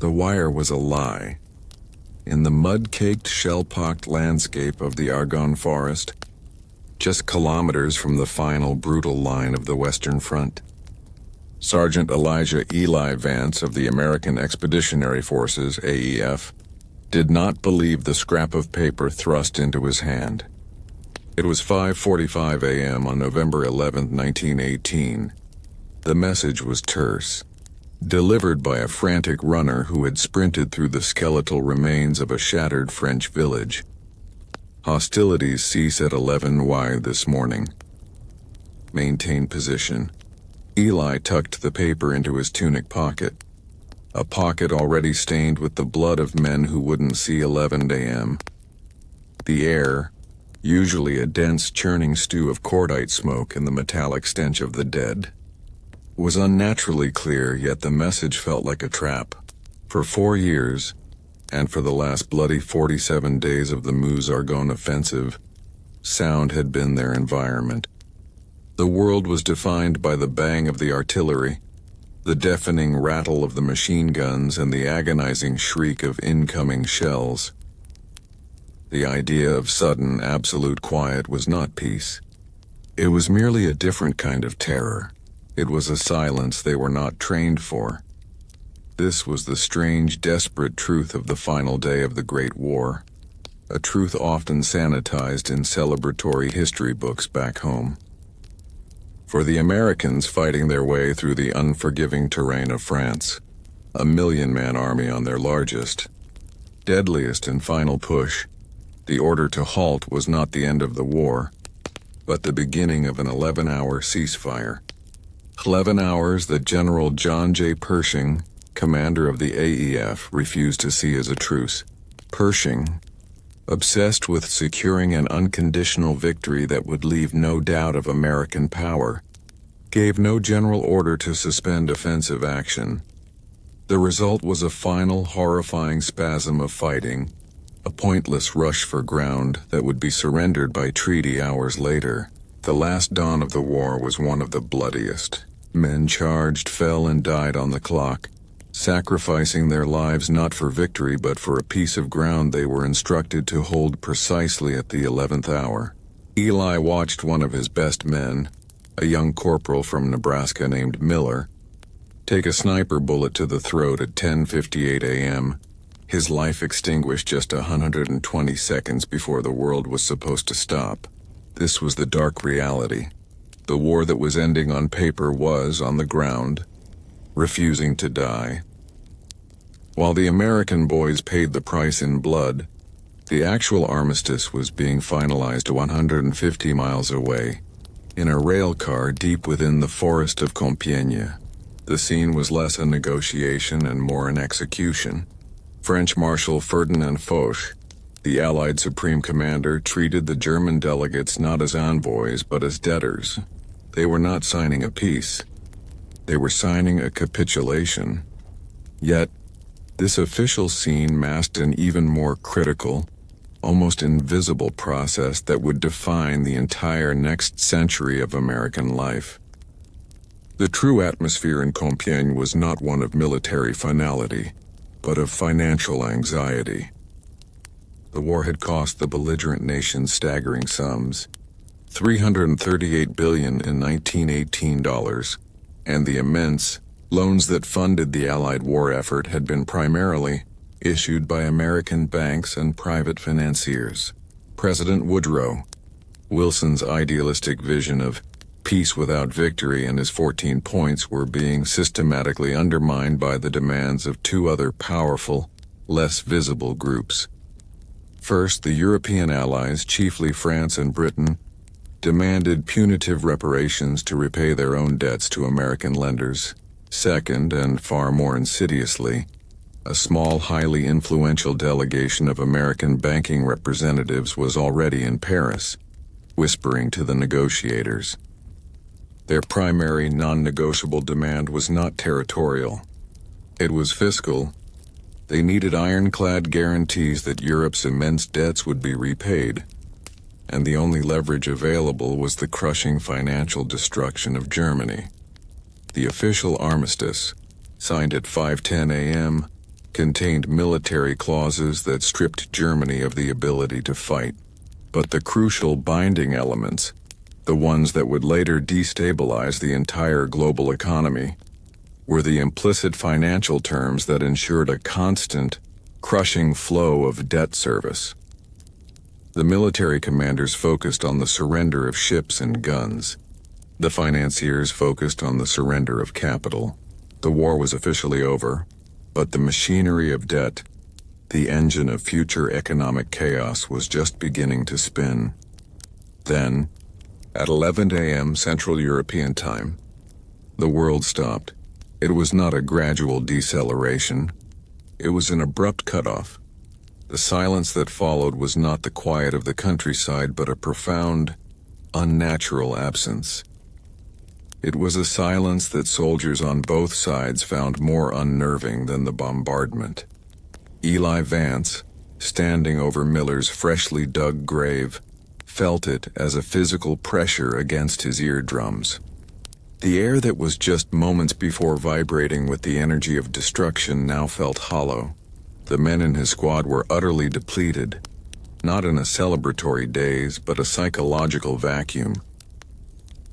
The wire was a lie. In the mud-caked, shell-pocked landscape of the Argonne forest, just kilometers from the final brutal line of the Western Front, Sergeant Elijah Eli Vance of the American Expeditionary Forces, AEF, did not believe the scrap of paper thrust into his hand. It was 5:45 a.m. on November 11, 1918. The message was terse, delivered by a frantic runner who had sprinted through the skeletal remains of a shattered French village. Hostilities cease at 11 wide this morning. Maintain position. Eli tucked the paper into his tunic pocket, a pocket already stained with the blood of men who wouldn't see 11 a.m. The air, usually a dense churning stew of cordite smoke and the metallic stench of the dead, was unnaturally clear, yet the message felt like a trap. For 4 years, and for the last bloody 47 days of the Meuse-Argonne offensive, sound had been their environment. The world was defined by the bang of the artillery, the deafening rattle of the machine guns, and the agonizing shriek of incoming shells. The idea of sudden, absolute quiet was not peace. It was merely a different kind of terror. It was a silence they were not trained for. This was the strange, desperate truth of the final day of the Great War, a truth often sanitized in celebratory history books back home. For the Americans fighting their way through the unforgiving terrain of France, a 1,000,000-man army on their largest, deadliest and final push, the order to halt was not the end of the war, but the beginning of an 11-hour ceasefire. 11 hours that General John J. Pershing, commander of the AEF, refused to see as a truce. Pershing, obsessed with securing an unconditional victory that would leave no doubt of American power, gave no general order to suspend offensive action. The result was a final, horrifying spasm of fighting, a pointless rush for ground that would be surrendered by treaty hours later. The last dawn of the war was one of the bloodiest. Men charged, fell, and died on the clock, sacrificing their lives not for victory but for a piece of ground they were instructed to hold precisely at the 11th hour. Eli watched one of his best men, a young corporal from Nebraska named Miller, take a sniper bullet to the throat at 10:58 a.m., his life extinguished just 120 seconds before the world was supposed to stop. This was the dark reality. The war that was ending on paper was, on the ground, refusing to die. While the American boys paid the price in blood, the actual armistice was being finalized 150 miles away, in a rail car deep within the forest of Compiègne. The scene was less a negotiation and more an execution. French Marshal Ferdinand Foch, the Allied Supreme Commander, treated the German delegates not as envoys but as debtors. They were not signing a peace. They were signing a capitulation. Yet, this official scene masked an even more critical, almost invisible process that would define the entire next century of American life. The true atmosphere in Compiègne was not one of military finality, but of financial anxiety. The war had cost the belligerent nations staggering sums, $338 billion in 1918 dollars, and the immense loans that funded the Allied war effort had been primarily issued by American banks and private financiers. President Woodrow Wilson's idealistic vision of peace without victory and his 14 points were being systematically undermined by the demands of two other powerful, less visible groups. First, the European allies, chiefly France and Britain, demanded punitive reparations to repay their own debts to American lenders. Second, and far more insidiously, a small, highly influential delegation of American banking representatives was already in Paris, whispering to the negotiators. Their primary non-negotiable demand was not territorial. It was fiscal. They needed ironclad guarantees that Europe's immense debts would be repaid, and the only leverage available was the crushing financial destruction of Germany. The official armistice, signed at 5:10 a.m., contained military clauses that stripped Germany of the ability to fight. But the crucial binding elements, the ones that would later destabilize the entire global economy, were the implicit financial terms that ensured a constant, crushing flow of debt service. The military commanders focused on the surrender of ships and guns. The financiers focused on the surrender of capital. The war was officially over, but the machinery of debt, the engine of future economic chaos, was just beginning to spin. Then, at 11 a.m. Central European Time, the world stopped. It was not a gradual deceleration. It was an abrupt cutoff. The silence that followed was not the quiet of the countryside, but a profound, unnatural absence. It was a silence that soldiers on both sides found more unnerving than the bombardment. Eli Vance, standing over Miller's freshly dug grave, felt it as a physical pressure against his eardrums. The air that was just moments before vibrating with the energy of destruction now felt hollow. The men in his squad were utterly depleted, not in a celebratory daze, but a psychological vacuum.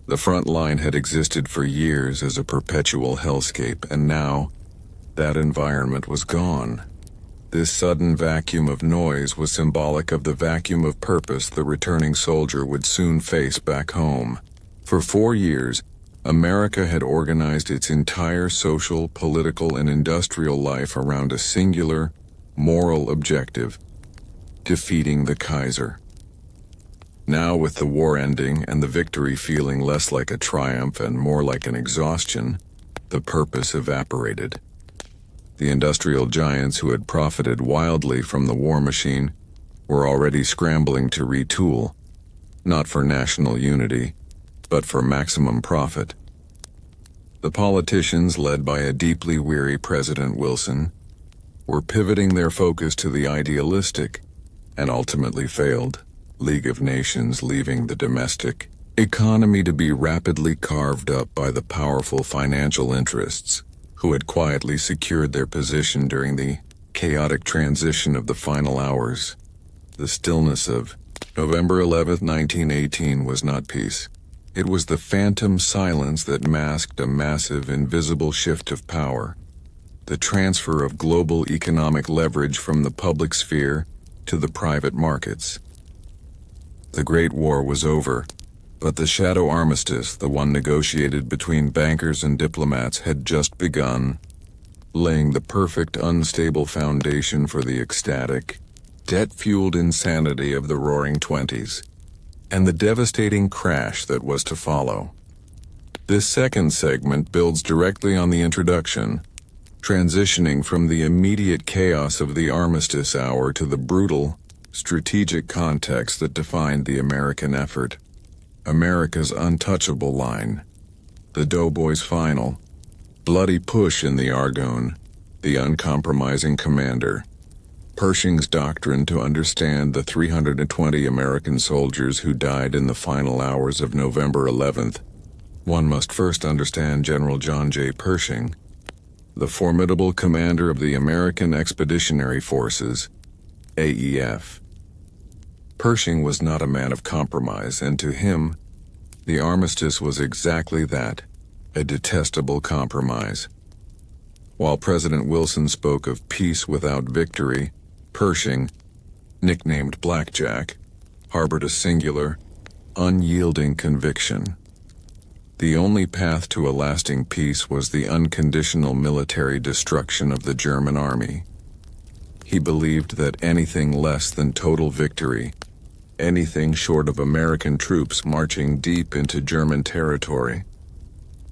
The front line had existed for years as a perpetual hellscape, and now that environment was gone. This sudden vacuum of noise was symbolic of the vacuum of purpose the returning soldier would soon face back home. For 4 years, America had organized its entire social, political, and industrial life around a singular, moral objective: defeating the Kaiser. Now, with the war ending and the victory feeling less like a triumph and more like an exhaustion, the purpose evaporated. The industrial giants who had profited wildly from the war machine were already scrambling to retool, not for national unity, but for maximum profit. The politicians, led by a deeply weary President Wilson, were pivoting their focus to the idealistic, and ultimately failed, League of Nations, leaving the domestic economy to be rapidly carved up by the powerful financial interests who had quietly secured their position during the chaotic transition of the final hours. The stillness of November 11, 1918 was not peace. It was the phantom silence that masked a massive, invisible shift of power, the transfer of global economic leverage from the public sphere to the private markets. The Great War was over, but the shadow armistice, the one negotiated between bankers and diplomats, had just begun, laying the perfect, unstable foundation for the ecstatic, debt-fueled insanity of the Roaring Twenties, and the devastating crash that was to follow. This second segment builds directly on the introduction, transitioning from the immediate chaos of the armistice hour to the brutal, strategic context that defined the American effort. America's untouchable line, the Doughboys' final, bloody push in the Argonne, the uncompromising commander, Pershing's doctrine to understand the 320 American soldiers who died in the final hours of November 11th. One must first understand General John J. Pershing, the formidable commander of the American Expeditionary Forces, AEF. Pershing was not a man of compromise, and to him, the armistice was exactly that, a detestable compromise. While President Wilson spoke of peace without victory, Pershing, nicknamed Blackjack, harbored a singular, unyielding conviction. The only path to a lasting peace was the unconditional military destruction of the German army. He believed that anything less than total victory, anything short of American troops marching deep into German territory,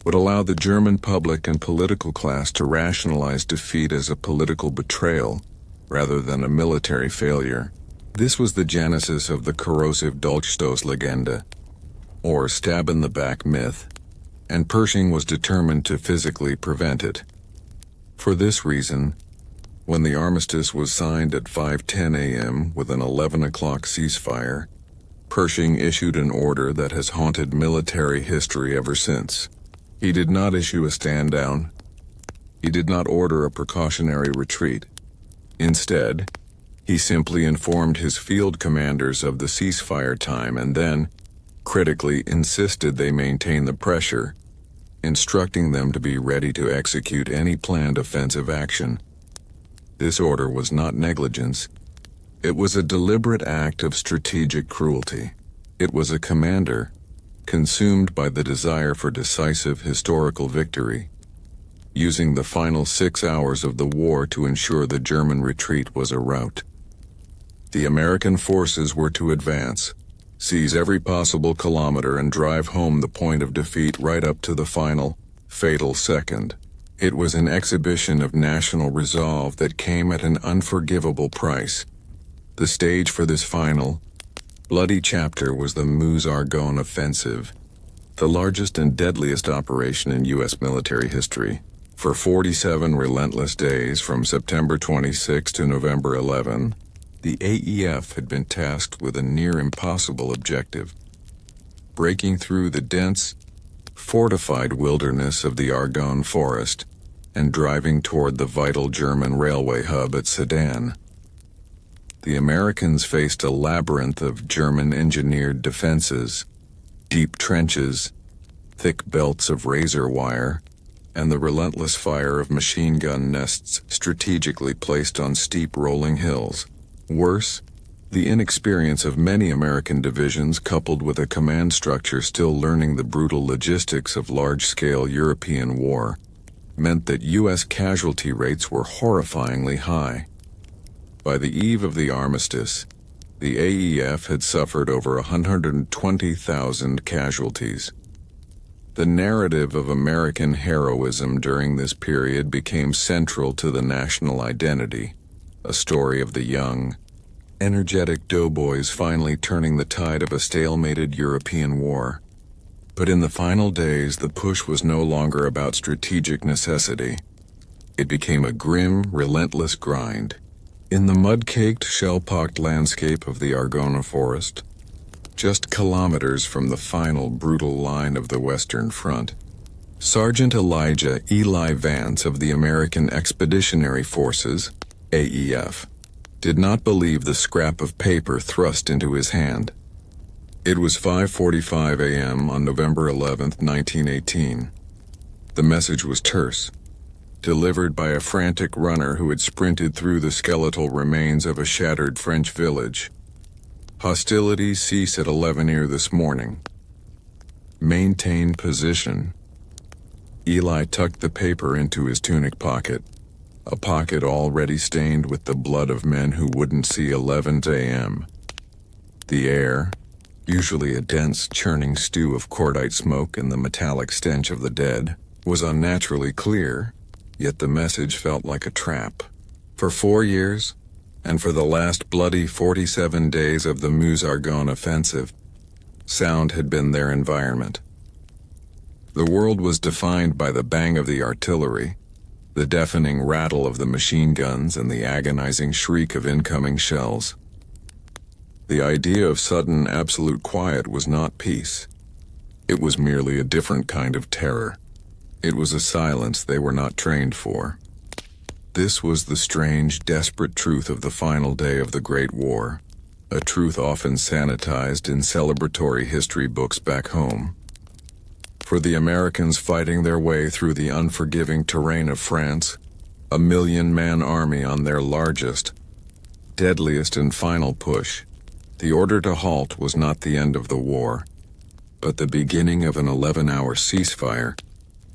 would allow the German public and political class to rationalize defeat as a political betrayal rather than a military failure. This was the genesis of the corrosive Dolchstoßlegende, or stab-in-the-back myth, and Pershing was determined to physically prevent it. For this reason, when the armistice was signed at 5:10 a.m. with an 11 o'clock ceasefire, Pershing issued an order that has haunted military history ever since. He did not issue a stand-down. He did not order a precautionary retreat. Instead, he simply informed his field commanders of the ceasefire time and then, critically, insisted they maintain the pressure, instructing them to be ready to execute any planned offensive action. This order was not negligence. It was a deliberate act of strategic cruelty. It was a commander, consumed by the desire for decisive historical victory, using the final 6 hours of the war to ensure the German retreat was a rout. The American forces were to advance, seize every possible kilometer and drive home the point of defeat right up to the final, fatal second. It was an exhibition of national resolve that came at an unforgivable price. The stage for this final, bloody chapter was the Argonne offensive, the largest and deadliest operation in U.S. military history. For 47 relentless days from September 26 to November 11, the AEF had been tasked with a near-impossible objective: breaking through the dense, fortified wilderness of the Argonne forest and driving toward the vital German railway hub at Sedan. The Americans faced a labyrinth of German-engineered defenses, deep trenches, thick belts of razor wire, and the relentless fire of machine gun nests strategically placed on steep rolling hills. Worse, the inexperience of many American divisions coupled with a command structure still learning the brutal logistics of large-scale European war meant that U.S. casualty rates were horrifyingly high. By the eve of the Armistice, the AEF had suffered over 120,000 casualties. The narrative of American heroism during this period became central to the national identity, a story of the young, energetic doughboys finally turning the tide of a stalemated European war. But in the final days, the push was no longer about strategic necessity. It became a grim, relentless grind. In the mud-caked, shell-pocked landscape of the Argonne forest, just kilometers from the final brutal line of the Western Front, Sergeant Elijah Eli Vance of the American Expeditionary Forces, AEF, did not believe the scrap of paper thrust into his hand. It was 5:45 a.m. on November 11, 1918. The message was terse, delivered by a frantic runner who had sprinted through the skeletal remains of a shattered French village. Hostilities cease at 11 this morning. Maintain position. Eli tucked the paper into his tunic pocket, a pocket already stained with the blood of men who wouldn't see 11 a.m. The air, usually a dense, churning stew of cordite smoke and the metallic stench of the dead, was unnaturally clear, yet the message felt like a trap. For 4 years, and for the last bloody 47 days of the Argonne offensive, sound had been their environment. The world was defined by the bang of the artillery, the deafening rattle of the machine guns, and the agonizing shriek of incoming shells. The idea of sudden, absolute quiet was not peace. It was merely a different kind of terror. It was a silence they were not trained for. This was the strange, desperate truth of the final day of the Great War, a truth often sanitized in celebratory history books back home. For the Americans fighting their way through the unforgiving terrain of France, a 1,000,000-man army on their largest, deadliest and final push, the order to halt was not the end of the war, but the beginning of an 11-hour ceasefire.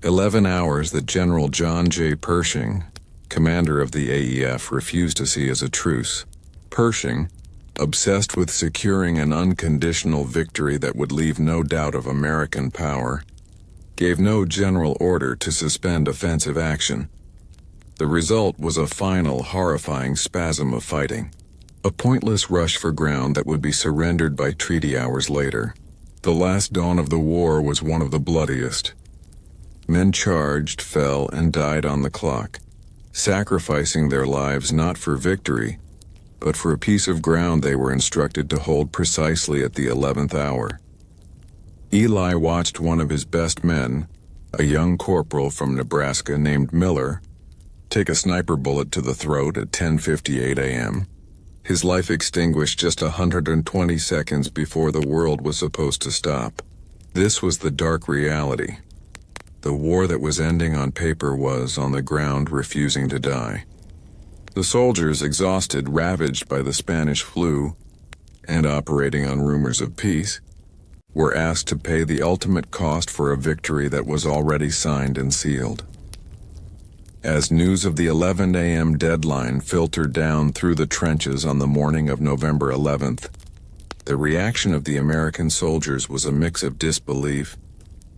11 hours that General John J. Pershing, commander of the AEF, refused to see as a truce. Pershing, obsessed with securing an unconditional victory that would leave no doubt of American power, gave no general order to suspend offensive action. The result was a final, horrifying spasm of fighting, a pointless rush for ground that would be surrendered by treaty hours later. The last dawn of the war was one of the bloodiest. Men charged, fell, and died on the clock, sacrificing their lives not for victory, but for a piece of ground they were instructed to hold precisely at the 11th hour. Eli watched one of his best men, a young corporal from Nebraska named Miller, take a sniper bullet to the throat at 10:58 a.m. His life extinguished just 120 seconds before the world was supposed to stop. This was the dark reality. The war that was ending on paper was, on the ground, refusing to die. The soldiers, exhausted, ravaged by the Spanish flu, and operating on rumors of peace, were asked to pay the ultimate cost for a victory that was already signed and sealed. As news of the 11 a.m. deadline filtered down through the trenches on the morning of November 11th, the reaction of the American soldiers was a mix of disbelief,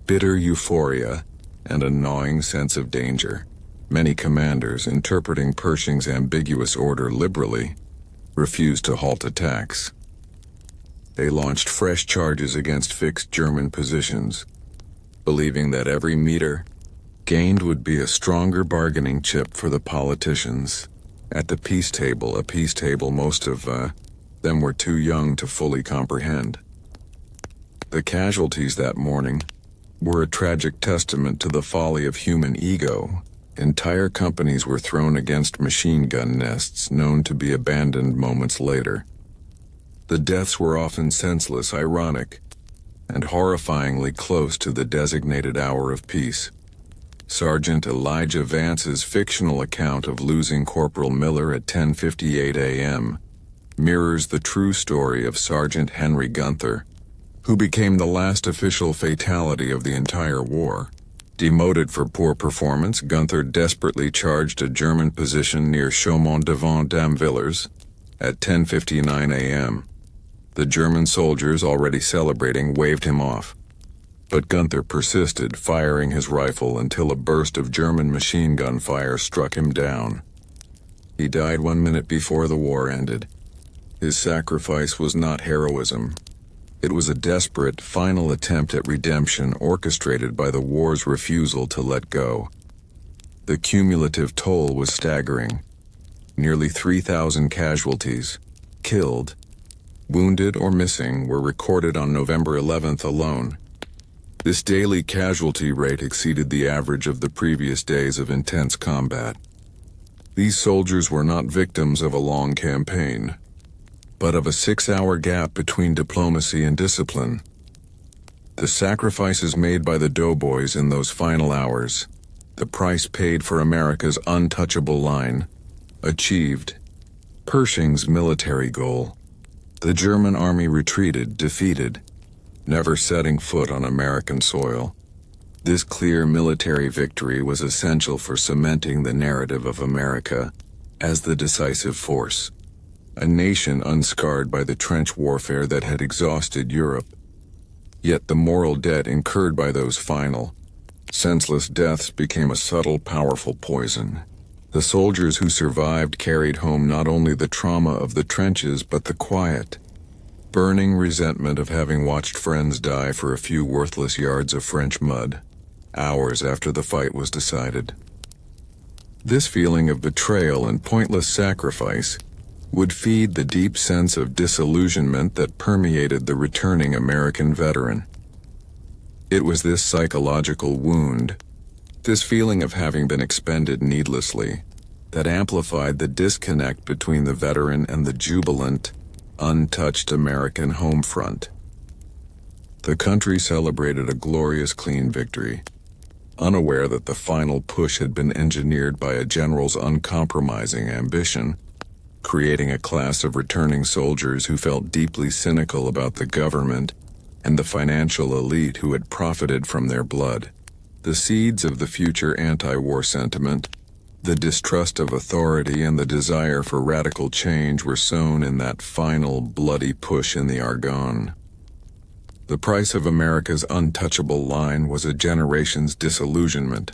bitter euphoria, and a gnawing sense of danger. Many commanders, interpreting Pershing's ambiguous order liberally, refused to halt attacks. They launched fresh charges against fixed German positions, believing that every meter gained would be a stronger bargaining chip for the politicians. At the peace table, a peace table most of them were too young to fully comprehend. The casualties that morning were a tragic testament to the folly of human ego. Entire companies were thrown against machine gun nests known to be abandoned moments later. The deaths were often senseless, ironic, and horrifyingly close to the designated hour of peace. Sergeant Elijah Vance's fictional account of losing Corporal Miller at 10:58 a.m. mirrors the true story of Sergeant Henry Gunther, who became the last official fatality of the entire war. Demoted for poor performance, Gunther desperately charged a German position near Chaumont-devant-Damvillers at 10:59 a.m. The German soldiers, already celebrating, waved him off. But Gunther persisted, firing his rifle until a burst of German machine gun fire struck him down. He died 1 minute before the war ended. His sacrifice was not heroism. It was a desperate, final attempt at redemption orchestrated by the war's refusal to let go. The cumulative toll was staggering. Nearly 3,000 casualties, killed, wounded, or missing, were recorded on November 11th alone. This daily casualty rate exceeded the average of the previous days of intense combat. These soldiers were not victims of a long campaign, but of a 6-hour gap between diplomacy and discipline. The sacrifices made by the doughboys in those final hours, the price paid for America's untouchable line, achieved Pershing's military goal. The German army retreated, defeated, never setting foot on American soil. This clear military victory was essential for cementing the narrative of America as the decisive force. A nation unscarred by the trench warfare that had exhausted Europe. Yet the moral debt incurred by those final, senseless deaths became a subtle, powerful poison. The soldiers who survived carried home not only the trauma of the trenches, but the quiet, burning resentment of having watched friends die for a few worthless yards of French mud, hours after the fight was decided. This feeling of betrayal and pointless sacrifice would feed the deep sense of disillusionment that permeated the returning American veteran. It was this psychological wound, this feeling of having been expended needlessly, that amplified the disconnect between the veteran and the jubilant, untouched American home front. The country celebrated a glorious, clean victory, unaware that the final push had been engineered by a general's uncompromising ambition, creating a class of returning soldiers who felt deeply cynical about the government and the financial elite who had profited from their blood. The seeds of the future anti-war sentiment, the distrust of authority and the desire for radical change were sown in that final, bloody push in the Argonne. The price of America's untouchable line was a generation's disillusionment,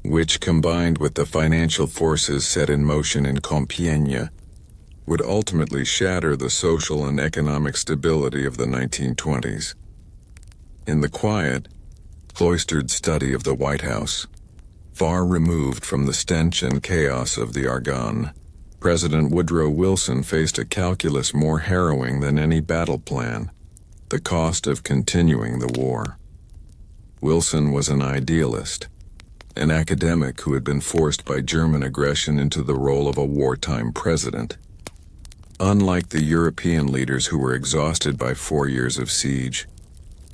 which, combined with the financial forces set in motion in Compiègne, would ultimately shatter the social and economic stability of the 1920s. In the quiet, cloistered study of the White House, far removed from the stench and chaos of the Argonne, President Woodrow Wilson faced a calculus more harrowing than any battle plan: the cost of continuing the war. Wilson was an idealist, an academic who had been forced by German aggression into the role of a wartime president. Unlike the European leaders who were exhausted by 4 years of siege,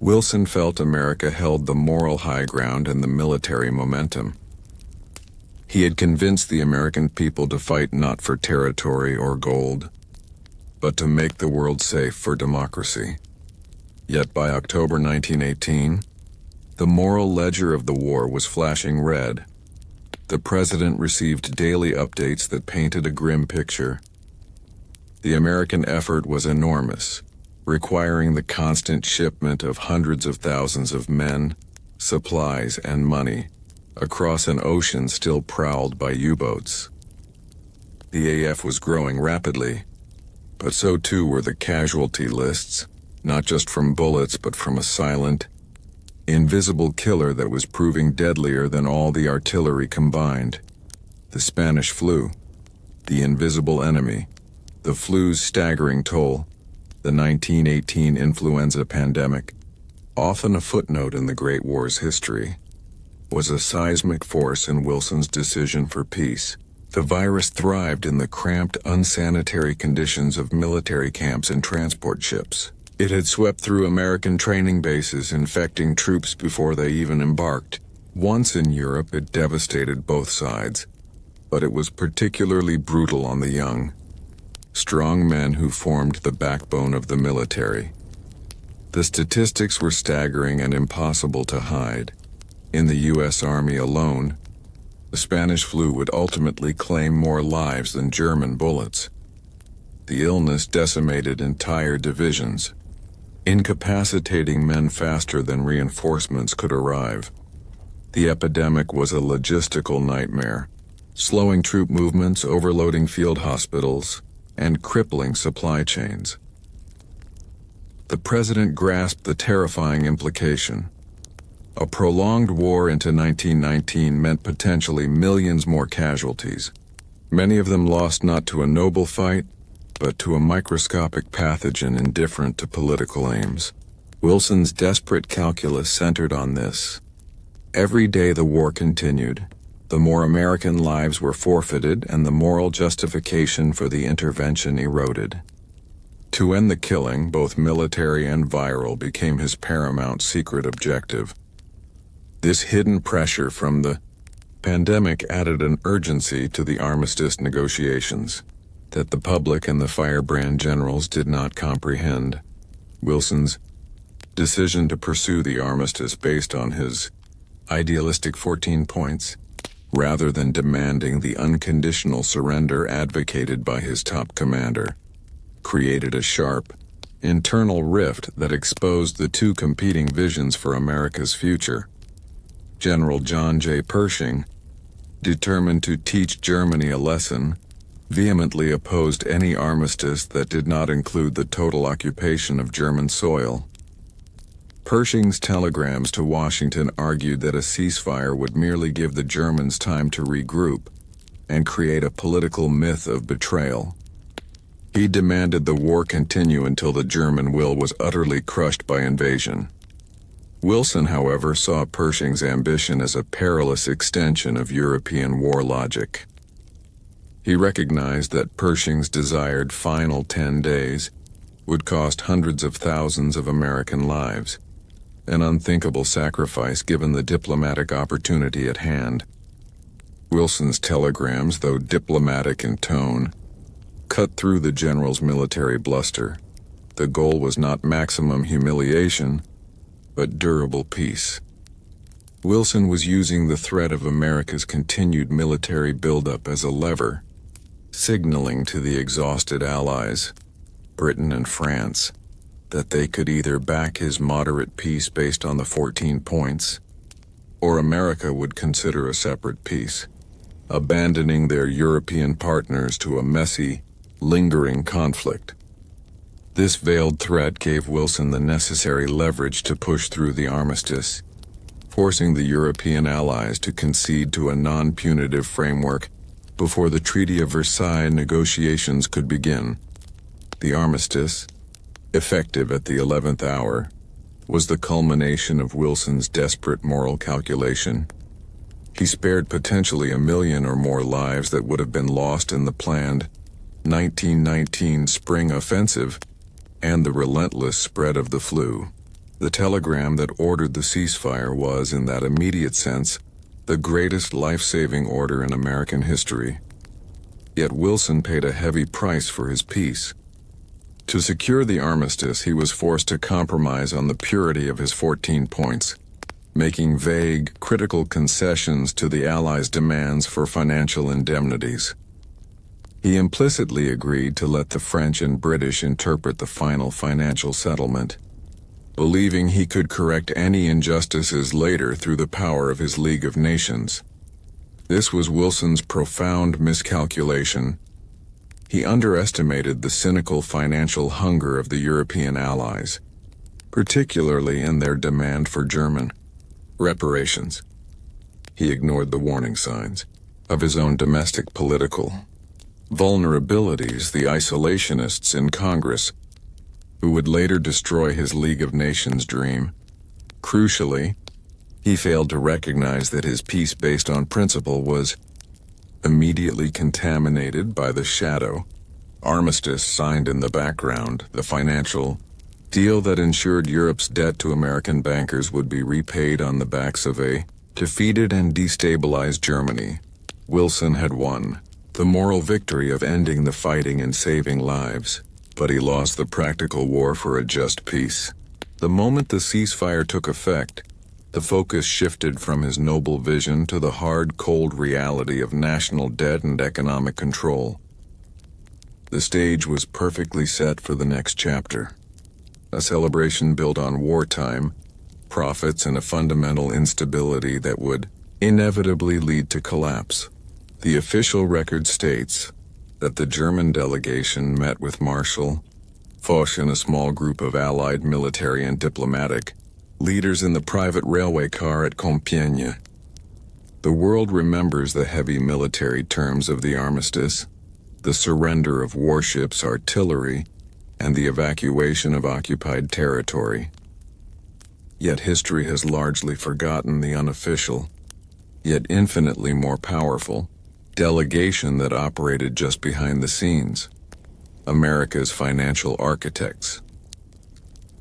Wilson felt America held the moral high ground and the military momentum. He had convinced the American people to fight not for territory or gold, but to make the world safe for democracy. Yet by October 1918, the moral ledger of the war was flashing red. The president received daily updates that painted a grim picture. The American effort was enormous, requiring the constant shipment of hundreds of thousands of men, supplies, and money across an ocean still prowled by U-boats. The AF was growing rapidly, but so too were the casualty lists, not just from bullets but from a silent, invisible killer that was proving deadlier than all the artillery combined. The Spanish flu, the invisible enemy, the flu's staggering toll, the 1918 influenza pandemic, often a footnote in the Great War's history, was a seismic force in Wilson's decision for peace. The virus thrived in the cramped, unsanitary conditions of military camps and transport ships. It had swept through American training bases, infecting troops before they even embarked. Once in Europe, it devastated both sides, but it was particularly brutal on the young, strong men who formed the backbone of the military. The statistics were staggering and impossible to hide. In the U.S. Army alone, the Spanish flu would ultimately claim more lives than German bullets. The illness decimated entire divisions, incapacitating men faster than reinforcements could arrive. The epidemic was a logistical nightmare, slowing troop movements, overloading field hospitals, and crippling supply chains. The president grasped the terrifying implication. A prolonged war into 1919 meant potentially millions more casualties, many of them lost not to a noble fight, but to a microscopic pathogen indifferent to political aims. Wilson's desperate calculus centered on this. Every day the war continued, the more American lives were forfeited and the moral justification for the intervention eroded. To end the killing, both military and viral, became his paramount secret objective. This hidden pressure from the pandemic added an urgency to the Armistice negotiations that the public and the firebrand generals did not comprehend. Wilson's decision to pursue the armistice based on his idealistic 14 points, rather than demanding the unconditional surrender advocated by his top commander, created a sharp, internal rift that exposed the two competing visions for America's future. General John J. Pershing, determined to teach Germany a lesson, vehemently opposed any armistice that did not include the total occupation of German soil. Pershing's telegrams to Washington argued that a ceasefire would merely give the Germans time to regroup and create a political myth of betrayal. He demanded the war continue until the German will was utterly crushed by invasion. Wilson, however, saw Pershing's ambition as a perilous extension of European war logic. He recognized that Pershing's desired final 10 days would cost hundreds of thousands of American lives, an unthinkable sacrifice given the diplomatic opportunity at hand. Wilson's telegrams, though diplomatic in tone, cut through the general's military bluster. The goal was not maximum humiliation, but durable peace. Wilson was using the threat of America's continued military buildup as a lever, signaling to the exhausted allies, Britain and France, that they could either back his moderate peace based on the 14 points, or America would consider a separate peace, abandoning their European partners to a messy, lingering conflict. This veiled threat gave Wilson the necessary leverage to push through the armistice, forcing the European allies to concede to a non-punitive framework before the Treaty of Versailles negotiations could begin. The armistice, effective at the 11th hour, was the culmination of Wilson's desperate moral calculation. He spared potentially 1 million or more lives that would have been lost in the planned 1919 spring offensive and the relentless spread of the flu. The telegram that ordered the ceasefire was, in that immediate sense, the greatest life-saving order in American history. Yet Wilson paid a heavy price for his peace. To secure the armistice, he was forced to compromise on the purity of his 14 points, making vague, critical concessions to the Allies' demands for financial indemnities. He implicitly agreed to let the French and British interpret the final financial settlement, believing he could correct any injustices later through the power of his League of Nations. This was Wilson's profound miscalculation. He underestimated the cynical financial hunger of the European allies, particularly in their demand for German reparations. He ignored the warning signs of his own domestic political vulnerabilities, the isolationists in Congress, who would later destroy his League of Nations dream. Crucially, he failed to recognize that his peace based on principle was immediately contaminated by the shadow armistice signed in the background, the financial deal that ensured Europe's debt to American bankers would be repaid on the backs of a defeated and destabilized Germany. Wilson had won the moral victory of ending the fighting and saving lives, but he lost the practical war for a just peace. The moment the ceasefire took effect, the focus shifted from his noble vision to the hard, cold reality of national debt and economic control. The stage was perfectly set for the next chapter, a celebration built on wartime, profits, and a fundamental instability that would inevitably lead to collapse. The official record states that the German delegation met with Marshal Foch and a small group of Allied military and diplomatic leaders in the private railway car at Compiègne. The world remembers the heavy military terms of the armistice, the surrender of warships, artillery, and the evacuation of occupied territory. Yet history has largely forgotten the unofficial, yet infinitely more powerful, delegation that operated just behind the scenes, America's financial architects.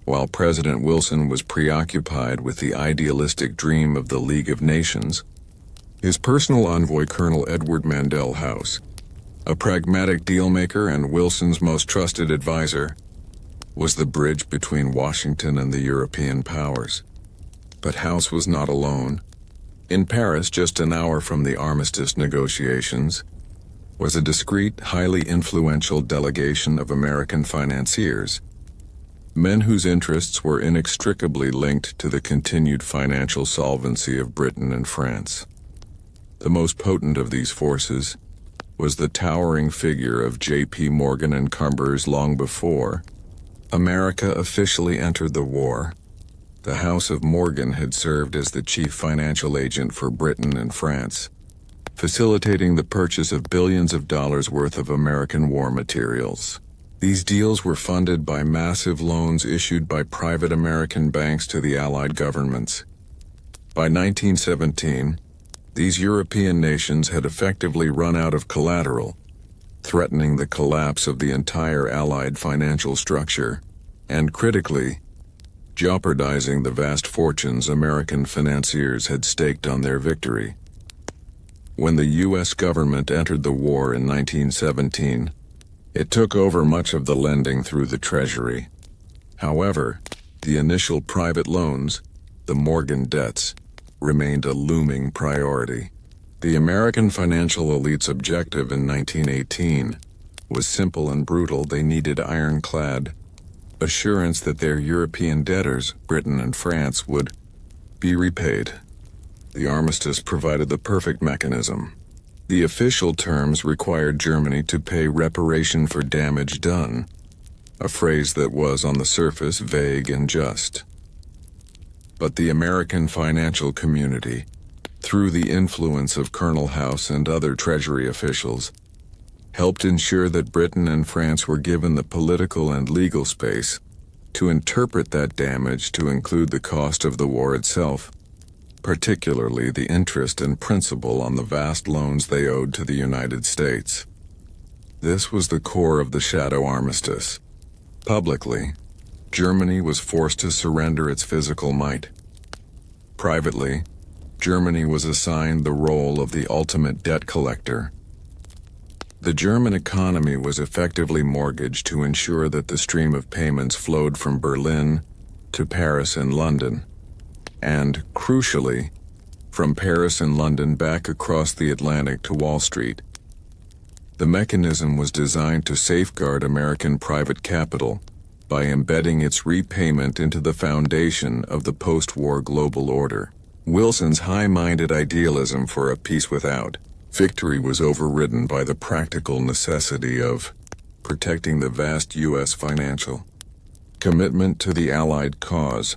While President Wilson was preoccupied with the idealistic dream of the League of Nations, his personal envoy, Colonel Edward Mandell House, a pragmatic dealmaker and Wilson's most trusted advisor, was the bridge between Washington and the European powers. But House was not alone. In Paris, just an hour from the armistice negotiations, was a discreet, highly influential delegation of American financiers, men whose interests were inextricably linked to the continued financial solvency of Britain and France. The most potent of these forces was the towering figure of J.P. Morgan and Cumbers. Long before America officially entered the war, the House of Morgan had served as the chief financial agent for Britain and France, facilitating the purchase of billions of dollars worth of American war materials. These deals were funded by massive loans issued by private American banks to the Allied governments. By 1917, these European nations had effectively run out of collateral, threatening the collapse of the entire Allied financial structure, and critically, jeopardizing the vast fortunes American financiers had staked on their victory. When the U.S. government entered the war in 1917, it took over much of the lending through the Treasury. However, the initial private loans, the Morgan debts, remained a looming priority. The American financial elite's objective in 1918 was simple and brutal. They needed ironclad assurance that their European debtors, Britain and France, would be repaid. The armistice provided the perfect mechanism. The official terms required Germany to pay reparation for damage done, a phrase that was on the surface vague and just. But the American financial community, through the influence of Colonel House and other Treasury officials, helped ensure that Britain and France were given the political and legal space to interpret that damage to include the cost of the war itself. particularly the interest and principal on the vast loans they owed to the United States. This was the core of the Shadow Armistice. Publicly, Germany was forced to surrender its physical might. Privately, Germany was assigned the role of the ultimate debt collector. The German economy was effectively mortgaged to ensure that the stream of payments flowed from Berlin to Paris and London, and, crucially, from Paris and London back across the Atlantic to Wall Street. The mechanism was designed to safeguard American private capital by embedding its repayment into the foundation of the post-war global order. Wilson's high-minded idealism for a peace without victory was overridden by the practical necessity of protecting the vast U.S. financial commitment to the Allied cause.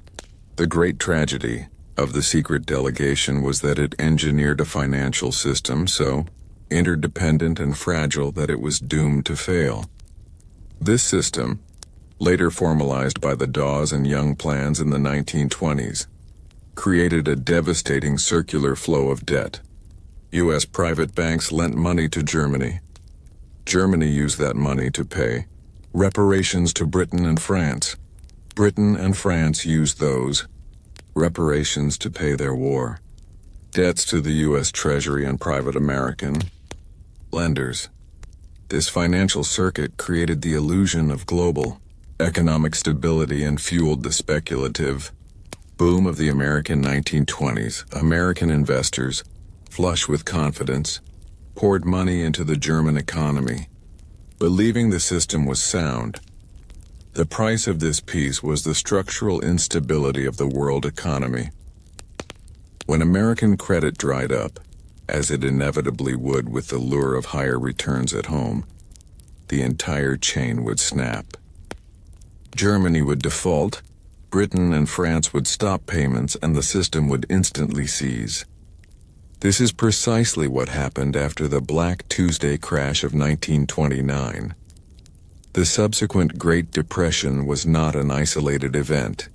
The great tragedy of the secret delegation was that it engineered a financial system so interdependent and fragile that it was doomed to fail. This system, later formalized by the Dawes and Young plans in the 1920s, created a devastating circular flow of debt. U.S. private banks lent money to Germany. Germany used that money to pay reparations to Britain and France. Britain and France used those reparations to pay their war debts to the U.S. Treasury and private American lenders. This financial circuit created the illusion of global economic stability and fueled the speculative boom of the American 1920s. American investors, flush with confidence, poured money into the German economy, believing the system was sound. The price of this peace was the structural instability of the world economy. When American credit dried up, as it inevitably would with the lure of higher returns at home, the entire chain would snap. Germany would default, Britain and France would stop payments, and the system would instantly seize. This is precisely what happened after the Black Tuesday crash of 1929. The subsequent Great Depression was not an isolated event,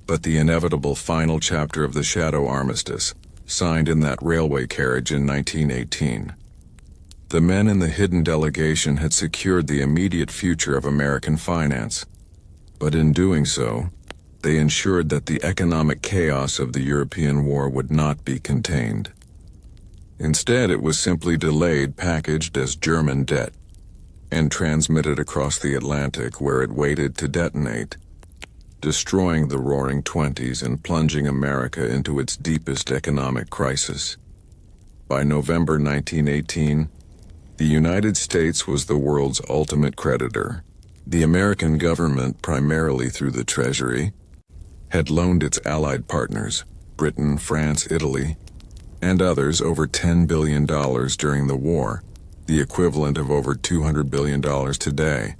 but the inevitable final chapter of the Shadow Armistice, signed in that railway carriage in 1918. The men in the hidden delegation had secured the immediate future of American finance, but in doing so, they ensured that the economic chaos of the European war would not be contained. Instead, it was simply delayed, packaged as German debt, and transmitted across the Atlantic where it waited to detonate, destroying the roaring Twenties and plunging America into its deepest economic crisis. By November 1918, the United States was the world's ultimate creditor. The American government, primarily through the Treasury, had loaned its allied partners, Britain, France, Italy, and others over $10 billion during the war, the equivalent of over $200 billion today.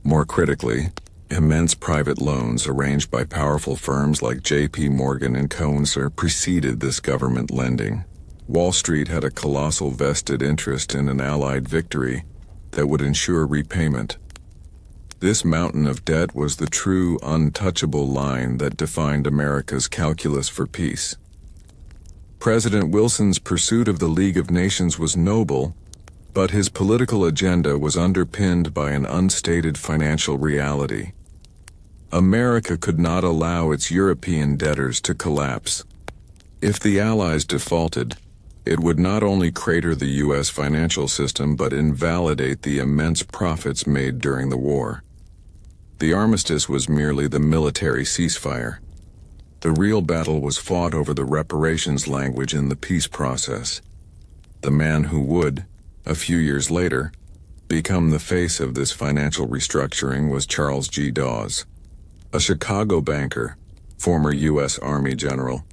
More critically, immense private loans arranged by powerful firms like J.P. Morgan and Co. preceded this government lending. Wall Street had a colossal vested interest in an Allied victory that would ensure repayment. This mountain of debt was the true, untouchable line that defined America's calculus for peace. President Wilson's pursuit of the League of Nations was noble, but his political agenda was underpinned by an unstated financial reality. America could not allow its European debtors to collapse. If the Allies defaulted, it would not only crater the U.S. financial system but invalidate the immense profits made during the war. The armistice was merely the military ceasefire. The real battle was fought over the reparations language in the peace process. The man who would, a few years later, become the face of this financial restructuring was Charles G. Dawes, a Chicago banker, former U.S. Army general,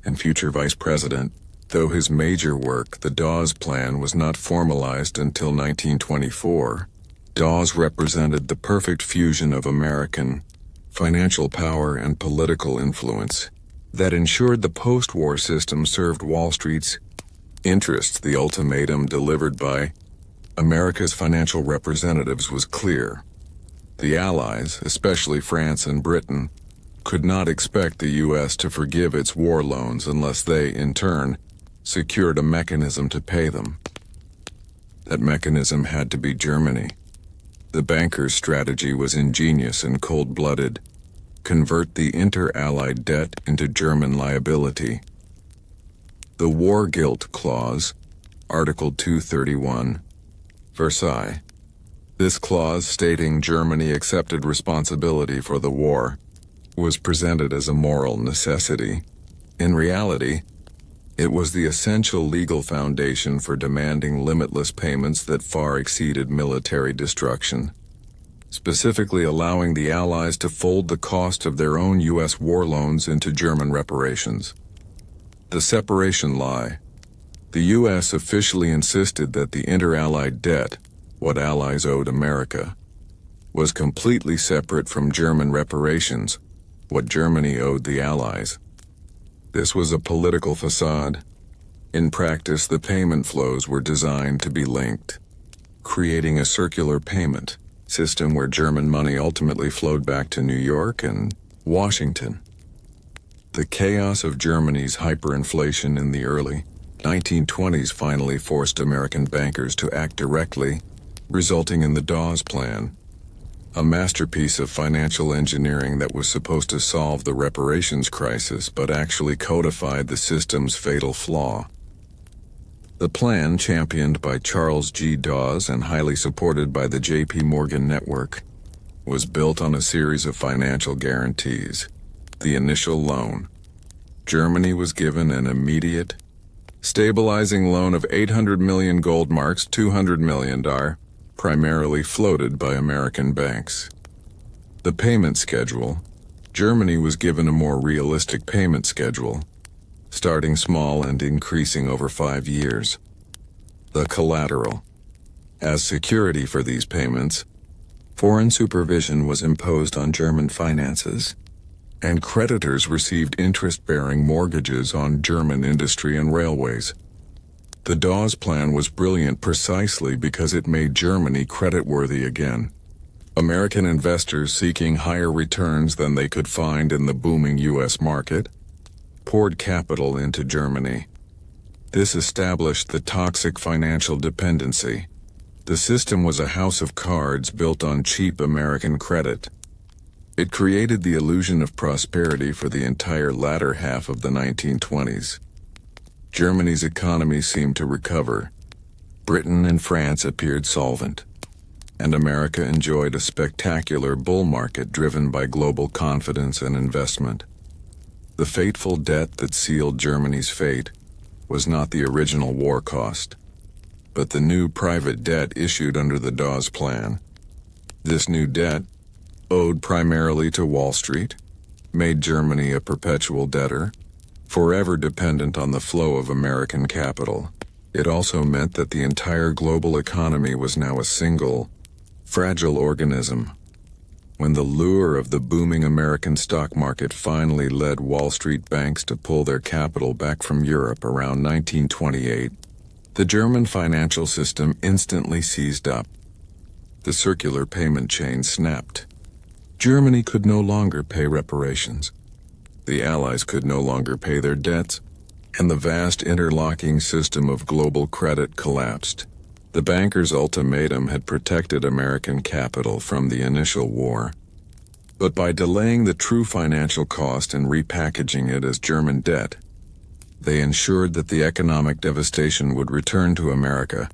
and future vice president. Though his major work, the Dawes Plan, was not formalized until 1924, Dawes represented the perfect fusion of American financial power and political influence that ensured the post-war system served Wall Street's interests. The ultimatum delivered by America's financial representatives was clear. The Allies, especially France and Britain, could not expect the U.S. to forgive its war loans unless they, in turn, secured a mechanism to pay them. That mechanism had to be Germany. The bankers' strategy was ingenious and cold-blooded. Convert the inter-allied debt into German liability. The War Guilt Clause, Article 231, Versailles. This clause, stating Germany accepted responsibility for the war, was presented as a moral necessity. In reality, it was the essential legal foundation for demanding limitless payments that far exceeded military destruction, specifically allowing the Allies to fold the cost of their own U.S. war loans into German reparations. The separation lie. The U.S. officially insisted that the inter-allied debt, what Allies owed America, was completely separate from German reparations, what Germany owed the Allies. This was a political facade. In practice, the payment flows were designed to be linked, creating a circular payment system where German money ultimately flowed back to New York and Washington. The chaos of Germany's hyperinflation in the early 1920s finally forced American bankers to act directly, resulting in the Dawes Plan, a masterpiece of financial engineering that was supposed to solve the reparations crisis but actually codified the system's fatal flaw. The plan, championed by Charles G. Dawes and highly supported by the J.P. Morgan network, was built on a series of financial guarantees. The initial loan. Germany was given an immediate, stabilizing loan of 800 million gold marks, 200 million dar, primarily floated by American banks. The payment schedule. Germany was given a more realistic payment schedule, starting small and increasing over 5 years. The collateral. As security for these payments, foreign supervision was imposed on German finances, and creditors received interest-bearing mortgages on German industry and railways. The Dawes Plan was brilliant precisely because it made Germany creditworthy again. American investors seeking higher returns than they could find in the booming U.S. market poured capital into Germany. This established the toxic financial dependency. The system was a house of cards built on cheap American credit. It created the illusion of prosperity for the entire latter half of the 1920s. Germany's economy seemed to recover. Britain and France appeared solvent, and America enjoyed a spectacular bull market driven by global confidence and investment. The fateful debt that sealed Germany's fate was not the original war cost, but the new private debt issued under the Dawes Plan. This new debt, owed primarily to Wall Street, made Germany a perpetual debtor, forever dependent on the flow of American capital. It also meant that the entire global economy was now a single, fragile organism. When the lure of the booming American stock market finally led Wall Street banks to pull their capital back from Europe around 1928, the German financial system instantly seized up. The circular payment chain snapped. Germany could no longer pay reparations. The Allies could no longer pay their debts, and the vast interlocking system of global credit collapsed. The bankers' ultimatum had protected American capital from the initial war, but by delaying the true financial cost and repackaging it as German debt, they ensured that the economic devastation would return to America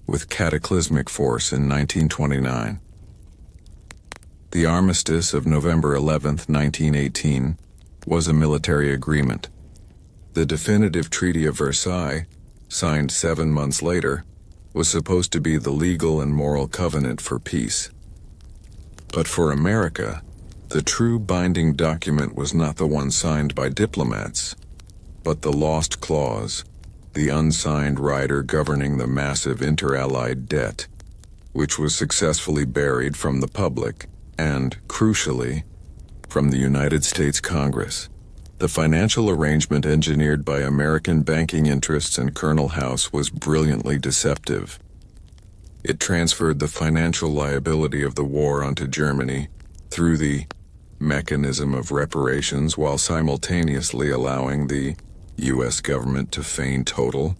with cataclysmic force in 1929. The Armistice of November 11, 1918, was a military agreement. The definitive Treaty of Versailles, signed 7 months later, was supposed to be the legal and moral covenant for peace. But for America, the true binding document was not the one signed by diplomats, but the lost clause, the unsigned rider governing the massive inter-allied debt, which was successfully buried from the public and, crucially, from the United States Congress. The financial arrangement engineered by American banking interests and Colonel House was brilliantly deceptive. It transferred the financial liability of the war onto Germany through the mechanism of reparations while simultaneously allowing the U.S. government to feign total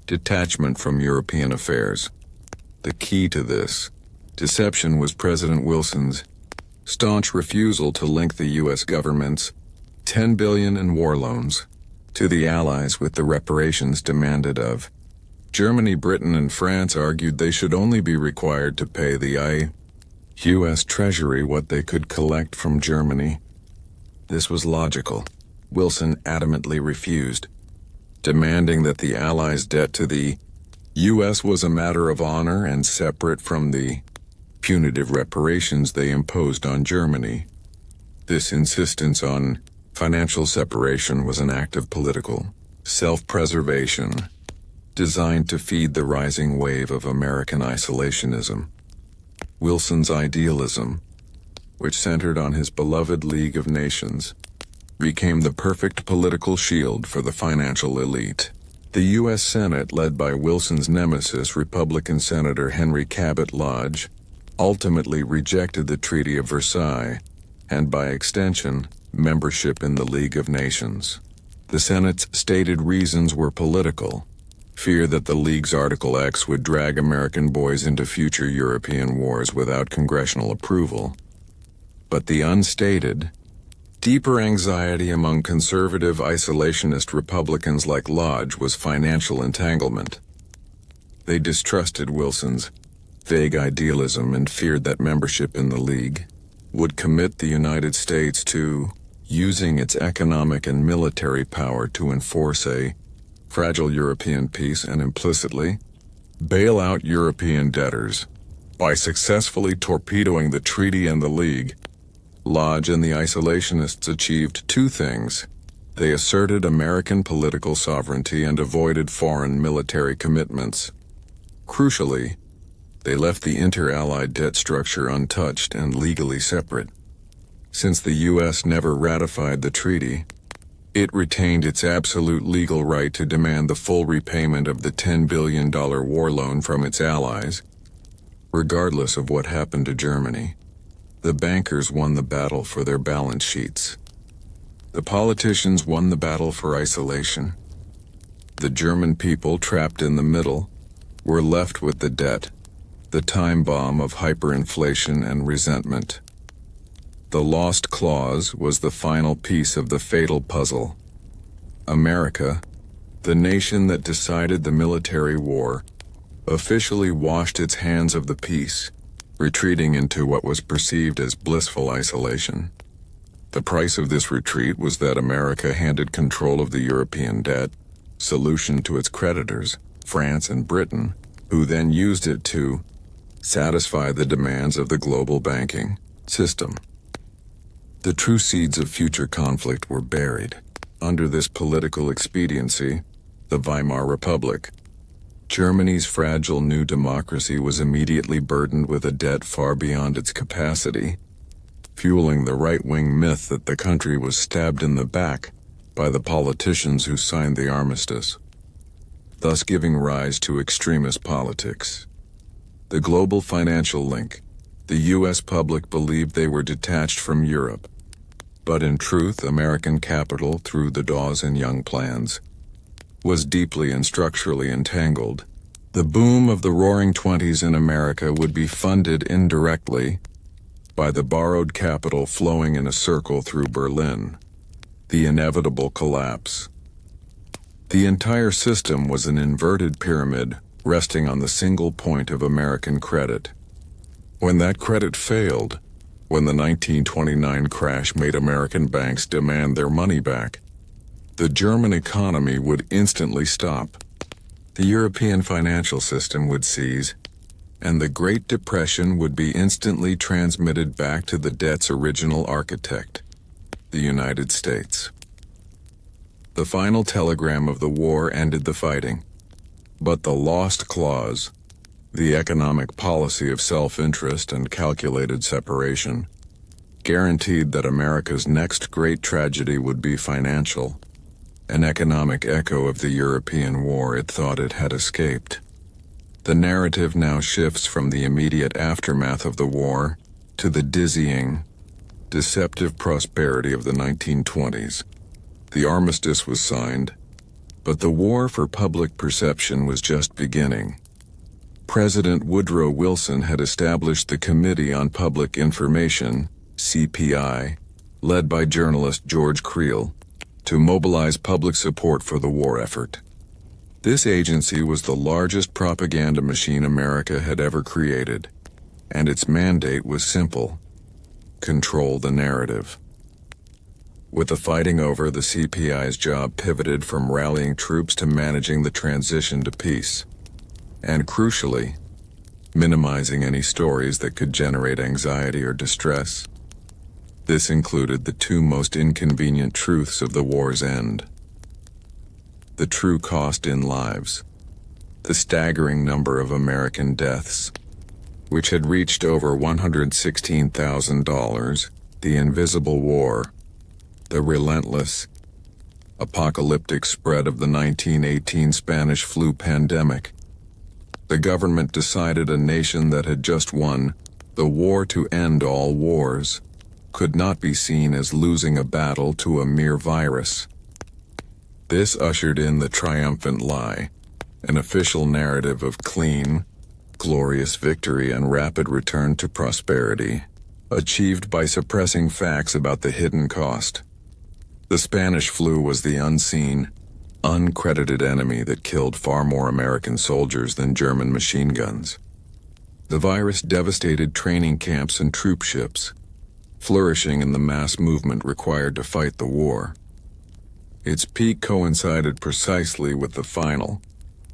detachment from European affairs. The key to this deception was President Wilson's staunch refusal to link the U.S. government's $10 billion in war loans to the Allies with the reparations demanded of Germany. Britain and France argued they should only be required to pay the U.S. Treasury what they could collect from Germany. This was logical. Wilson adamantly refused, demanding that the Allies' debt to the U.S. was a matter of honor and separate from the punitive reparations they imposed on Germany. This insistence on financial separation was an act of political self-preservation, designed to feed the rising wave of American isolationism. Wilson's idealism, which centered on his beloved League of Nations, became the perfect political shield for the financial elite. The U.S. Senate, led by Wilson's nemesis, Republican Senator Henry Cabot Lodge, ultimately rejected the Treaty of Versailles, and by extension, membership in the League of Nations. The Senate's stated reasons were political: fear that the League's Article X would drag American boys into future European wars without congressional approval. But the unstated, deeper anxiety among conservative isolationist Republicans like Lodge was financial entanglement. They distrusted Wilson's vague idealism and feared that membership in the League would commit the United States to using its economic and military power to enforce a fragile European peace and implicitly bail out European debtors. By successfully torpedoing the treaty and the League, Lodge and the isolationists achieved two things. They asserted American political sovereignty and avoided foreign military commitments. Crucially, they left the inter-allied debt structure untouched and legally separate. Since the U.S. never ratified the treaty, it retained its absolute legal right to demand the full repayment of the $10 billion war loan from its allies, regardless of what happened to Germany. The bankers won the battle for their balance sheets. The politicians won the battle for isolation. The German people, trapped in the middle, were left with the debt, the time bomb of hyperinflation and resentment. The lost clause was the final piece of the fatal puzzle. America, the nation that decided the military war, officially washed its hands of the peace, retreating into what was perceived as blissful isolation. The price of this retreat was that America handed control of the European debt solution to its creditors, France and Britain, who then used it to satisfy the demands of the global banking system. The true seeds of future conflict were buried. Under this political expediency, the Weimar Republic, Germany's fragile new democracy, was immediately burdened with a debt far beyond its capacity, fueling the right-wing myth that the country was stabbed in the back by the politicians who signed the Armistice, thus giving rise to extremist politics. The global financial link. The U.S. public believed they were detached from Europe, but in truth, American capital, through the Dawes and Young plans, was deeply and structurally entangled. The boom of the Roaring Twenties in America would be funded indirectly by the borrowed capital flowing in a circle through Berlin. The inevitable collapse. The entire system was an inverted pyramid resting on the single point of American credit. When that credit failed, when the 1929 crash made American banks demand their money back, the German economy would instantly stop. The European financial system would seize, and the Great Depression would be instantly transmitted back to the debt's original architect, the United States. The final telegram of the war ended the fighting, but the lost clause, the economic policy of self-interest and calculated separation, guaranteed that America's next great tragedy would be financial, an economic echo of the European war it thought it had escaped. The narrative now shifts from the immediate aftermath of the war to the dizzying, deceptive prosperity of the 1920s. The Armistice was signed, but the war for public perception was just beginning. President Woodrow Wilson had established the Committee on Public Information, CPI, led by journalist George Creel, to mobilize public support for the war effort. This agency was the largest propaganda machine America had ever created, and its mandate was simple: control the narrative. With the fighting over, the CPI's job pivoted from rallying troops to managing the transition to peace, and crucially, minimizing any stories that could generate anxiety or distress. This included the two most inconvenient truths of the war's end: the true cost in lives, the staggering number of American deaths, which had reached over $116,000, the invisible war, the relentless, apocalyptic spread of the 1918 Spanish flu pandemic. The government decided a nation that had just won the war to end all wars could not be seen as losing a battle to a mere virus. This ushered in the triumphant lie, an official narrative of clean, glorious victory and rapid return to prosperity, achieved by suppressing facts about the hidden cost. The Spanish flu was the unseen, uncredited enemy that killed far more American soldiers than German machine guns. The virus devastated training camps and troop ships, flourishing in the mass movement required to fight the war. Its peak coincided precisely with the final,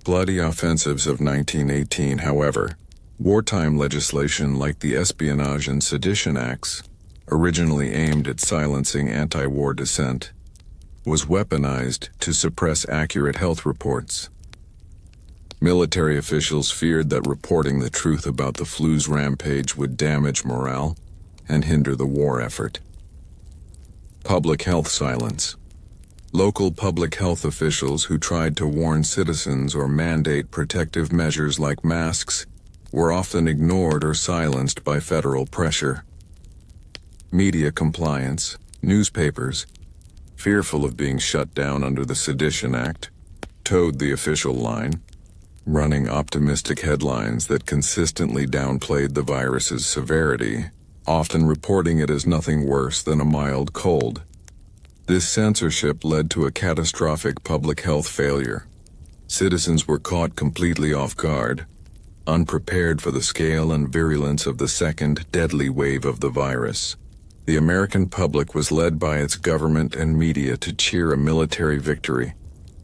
bloody offensives of 1918. However, wartime legislation like the Espionage and Sedition Acts, originally aimed at silencing anti-war dissent, was weaponized to suppress accurate health reports. Military officials feared that reporting the truth about the flu's rampage would damage morale and hinder the war effort. Public health silence. Local public health officials who tried to warn citizens or mandate protective measures like masks were often ignored or silenced by federal pressure. Media compliance. Newspapers, fearful of being shut down under the Sedition Act, towed the official line, running optimistic headlines that consistently downplayed the virus's severity, often reporting it as nothing worse than a mild cold. This censorship led to a catastrophic public health failure. Citizens were caught completely off guard, unprepared for the scale and virulence of the second deadly wave of the virus. The American public was led by its government and media to cheer a military victory,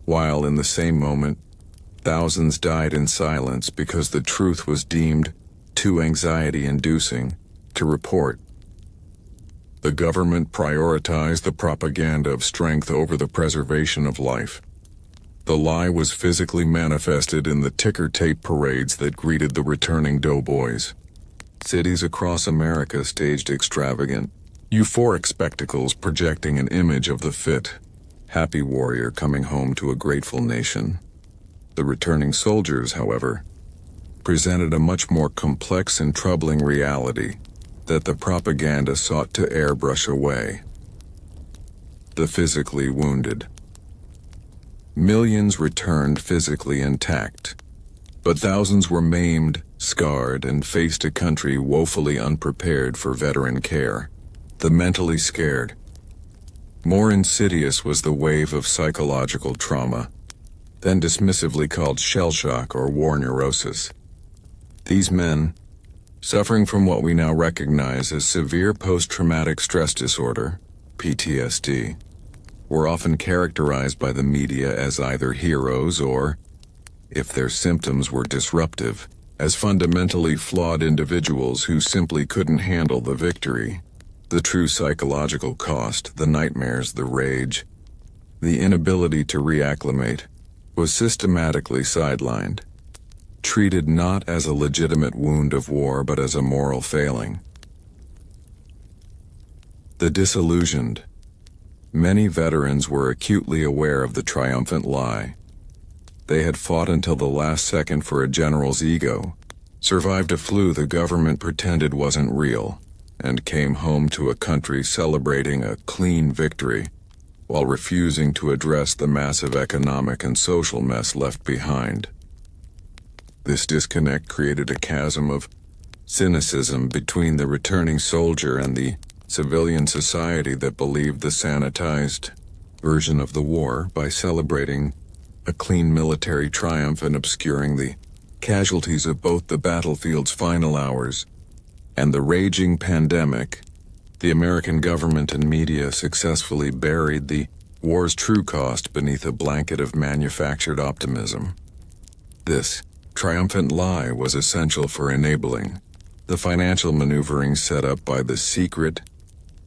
while in the same moment, thousands died in silence because the truth was deemed too anxiety-inducing to report. The government prioritized the propaganda of strength over the preservation of life. The lie was physically manifested in the ticker tape parades that greeted the returning doughboys. Cities across America staged extravagant, euphoric spectacles projecting an image of the fit, happy warrior coming home to a grateful nation. The returning soldiers, however, presented a much more complex and troubling reality that the propaganda sought to airbrush away. The physically wounded. Millions returned physically intact, but thousands were maimed, scarred, and faced a country woefully unprepared for veteran care. The mentally scared. More insidious was the wave of psychological trauma, then dismissively called shell shock or war neurosis. These men, suffering from what we now recognize as severe post-traumatic stress disorder, PTSD, were often characterized by the media as either heroes or, if their symptoms were disruptive, as fundamentally flawed individuals who simply couldn't handle the victory. The true psychological cost, the nightmares, the rage, the inability to reacclimate, was systematically sidelined, treated not as a legitimate wound of war but as a moral failing. The disillusioned. Many veterans were acutely aware of the triumphant lie. They had fought until the last second for a general's ego, survived a flu the government pretended wasn't real, and came home to a country celebrating a clean victory, while refusing to address the massive economic and social mess left behind. This disconnect created a chasm of cynicism between the returning soldier and the civilian society that believed the sanitized version of the war by celebrating a clean military triumph and obscuring the casualties of both the battlefield's final hours and the raging pandemic. The American government and media successfully buried the war's true cost beneath a blanket of manufactured optimism. This triumphant lie was essential for enabling the financial maneuvering set up by the secret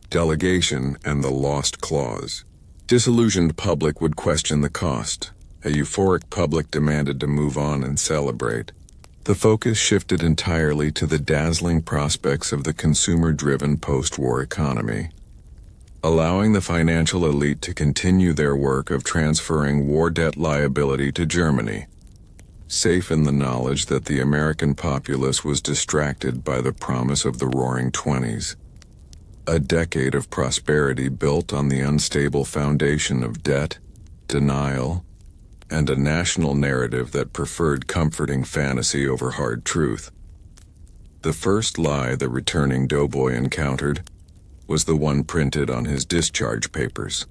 delegation and the lost clause. Disillusioned public would question the cost. A euphoric public demanded to move on and celebrate. The focus shifted entirely to the dazzling prospects of the consumer-driven post-war economy, allowing the financial elite to continue their work of transferring war debt liability to Germany, safe in the knowledge that the American populace was distracted by the promise of the Roaring Twenties, a decade of prosperity built on the unstable foundation of debt, denial, and a national narrative that preferred comforting fantasy over hard truth. The first lie the returning doughboy encountered was the one printed on his discharge papers.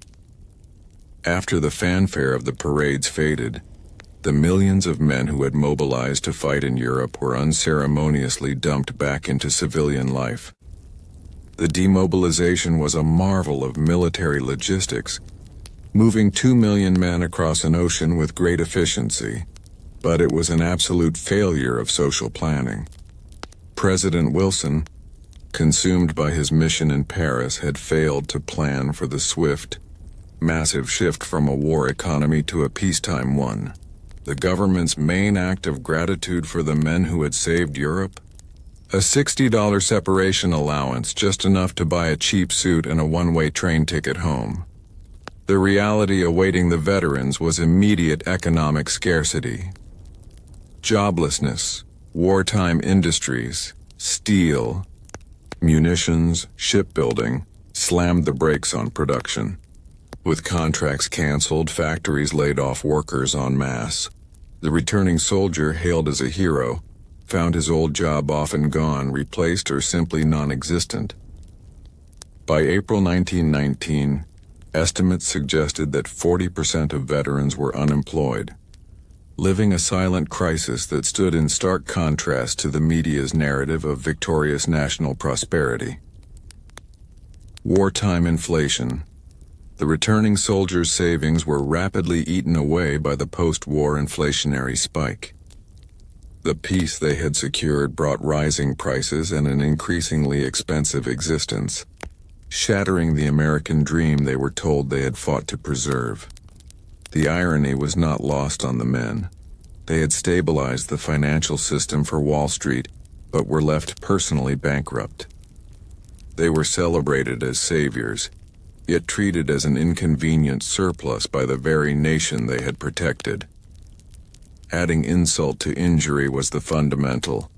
After the fanfare of the parades faded, the millions of men who had mobilized to fight in Europe were unceremoniously dumped back into civilian life. The demobilization was a marvel of military logistics, moving 2 million men across an ocean with great efficiency, but it was an absolute failure of social planning. President Wilson, consumed by his mission in Paris, had failed to plan for the swift, massive shift from a war economy to a peacetime one. The government's main act of gratitude for the men who had saved Europe? A $60 separation allowance, just enough to buy a cheap suit and a one-way train ticket home. The reality awaiting the veterans was immediate economic scarcity. Joblessness, wartime industries, steel, munitions, shipbuilding slammed the brakes on production. With contracts canceled, factories laid off workers en masse. The returning soldier, hailed as a hero, found his old job often gone, replaced, or simply non-existent. By April 1919, estimates suggested that 40% of veterans were unemployed, living a silent crisis that stood in stark contrast to the media's narrative of victorious national prosperity. Wartime inflation. The returning soldiers' savings were rapidly eaten away by the post-war inflationary spike. The peace they had secured brought rising prices and an increasingly expensive existence, shattering the American dream they were told they had fought to preserve. The irony was not lost on the men. They had stabilized the financial system for Wall Street, but were left personally bankrupt. They were celebrated as saviors, yet treated as an inconvenient surplus by the very nation they had protected. Adding insult to injury was the fundamental,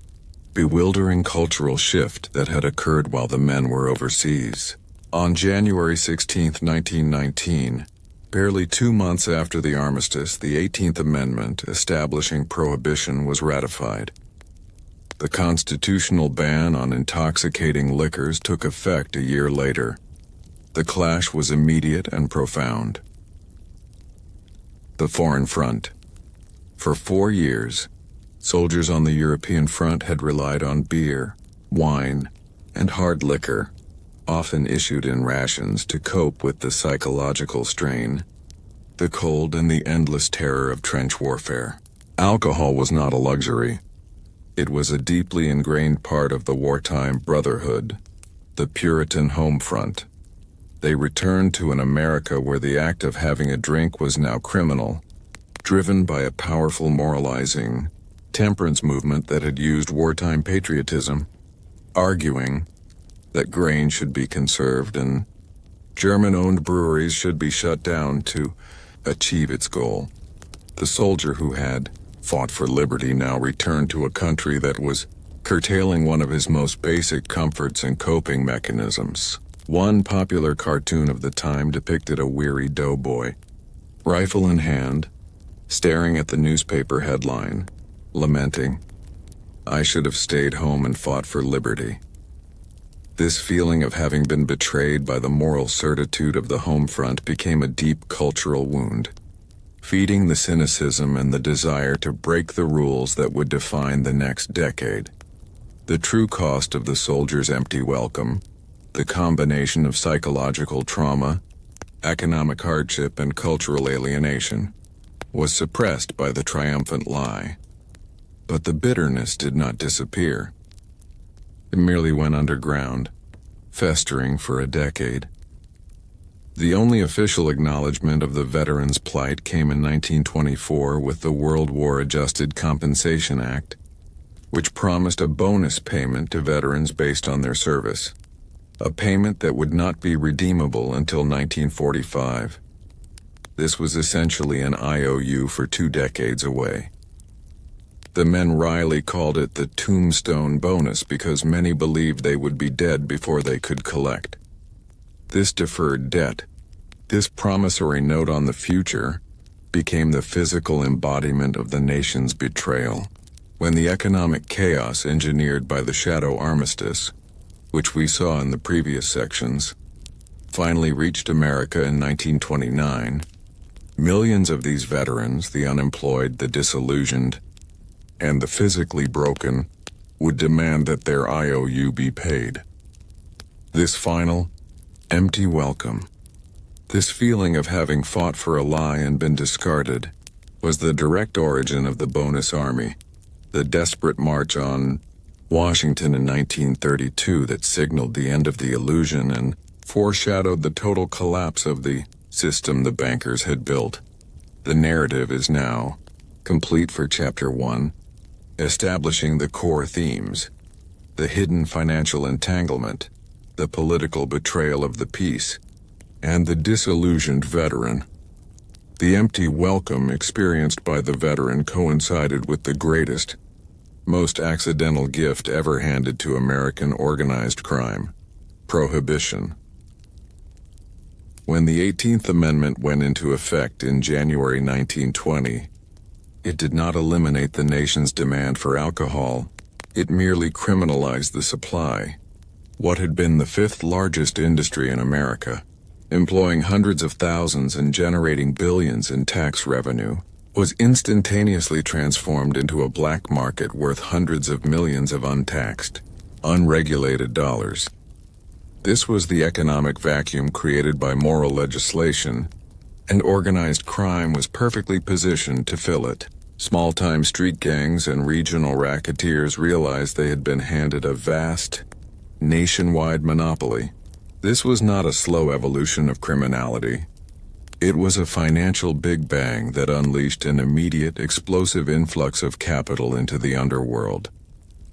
bewildering cultural shift that had occurred while the men were overseas. On January 16, 1919, barely 2 months after the Armistice, the 18th Amendment establishing prohibition was ratified. The constitutional ban on intoxicating liquors took effect a year later. The clash was immediate and profound. The Foreign Front. For 4 years, soldiers on the European front had relied on beer, wine, and hard liquor, often issued in rations, to cope with the psychological strain, the cold, and the endless terror of trench warfare. Alcohol was not a luxury. It was a deeply ingrained part of the wartime brotherhood, the Puritan home front. They returned to an America where the act of having a drink was now criminal, driven by a powerful moralizing temperance movement that had used wartime patriotism, arguing that grain should be conserved and German-owned breweries should be shut down to achieve its goal. The soldier who had fought for liberty now returned to a country that was curtailing one of his most basic comforts and coping mechanisms. One popular cartoon of the time depicted a weary doughboy, rifle in hand, staring at the newspaper headline, lamenting, "I should have stayed home and fought for liberty." This feeling of having been betrayed by the moral certitude of the home front became a deep cultural wound, feeding the cynicism and the desire to break the rules that would define the next decade. The true cost of the soldier's empty welcome, the combination of psychological trauma, economic hardship, and cultural alienation, was suppressed by the triumphant lie. But the bitterness did not disappear. It merely went underground, festering for a decade. The only official acknowledgement of the veterans' plight came in 1924 with the World War Adjusted Compensation Act, which promised a bonus payment to veterans based on their service, a payment that would not be redeemable until 1945. This was essentially an IOU for 2 decades away. The men wryly called it the tombstone bonus because many believed they would be dead before they could collect. This deferred debt, this promissory note on the future, became the physical embodiment of the nation's betrayal. When the economic chaos engineered by the shadow Armistice, which we saw in the previous sections, finally reached America in 1929, millions of these veterans, the unemployed, the disillusioned, and the physically broken, would demand that their IOU be paid. This final, empty welcome, this feeling of having fought for a lie and been discarded, was the direct origin of the Bonus Army, the desperate march on Washington in 1932 that signaled the end of the illusion and foreshadowed the total collapse of the system the bankers had built. The narrative is now complete for Chapter 1, establishing the core themes: the hidden financial entanglement, the political betrayal of the peace, and the disillusioned veteran. The empty welcome experienced by the veteran coincided with the greatest, most accidental gift ever handed to American organized crime: prohibition. When the 18th Amendment went into effect in January 1920, it did not eliminate the nation's demand for alcohol. It merely criminalized the supply. What had been the 5th largest industry in America, employing hundreds of thousands and generating billions in tax revenue, was instantaneously transformed into a black market worth hundreds of millions of untaxed, unregulated dollars. This was the economic vacuum created by moral legislation, and organized crime was perfectly positioned to fill it. Small-time street gangs and regional racketeers realized they had been handed a vast, nationwide monopoly. This was not a slow evolution of criminality. It was a financial big bang that unleashed an immediate, explosive influx of capital into the underworld.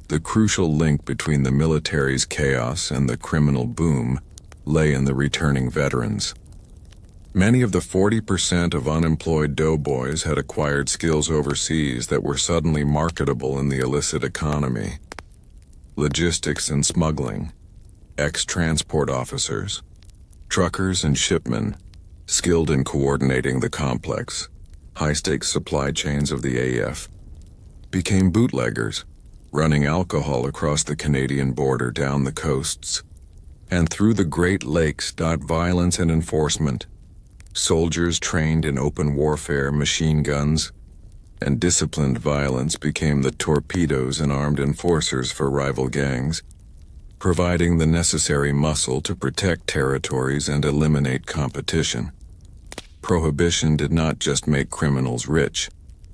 The crucial link between the military's chaos and the criminal boom lay in the returning veterans. Many of the 40% of unemployed doughboys had acquired skills overseas that were suddenly marketable in the illicit economy. Logistics and smuggling, ex-transport officers, truckers and shipmen, skilled in coordinating the complex, high-stakes supply chains of the AF, became bootleggers, running alcohol across the Canadian border, down the coasts, and through the Great Lakes. Violence and enforcement, soldiers trained in open warfare, machine guns, and disciplined violence became the torpedoes and armed enforcers for rival gangs, providing the necessary muscle to protect territories and eliminate competition. Prohibition did not just make criminals rich,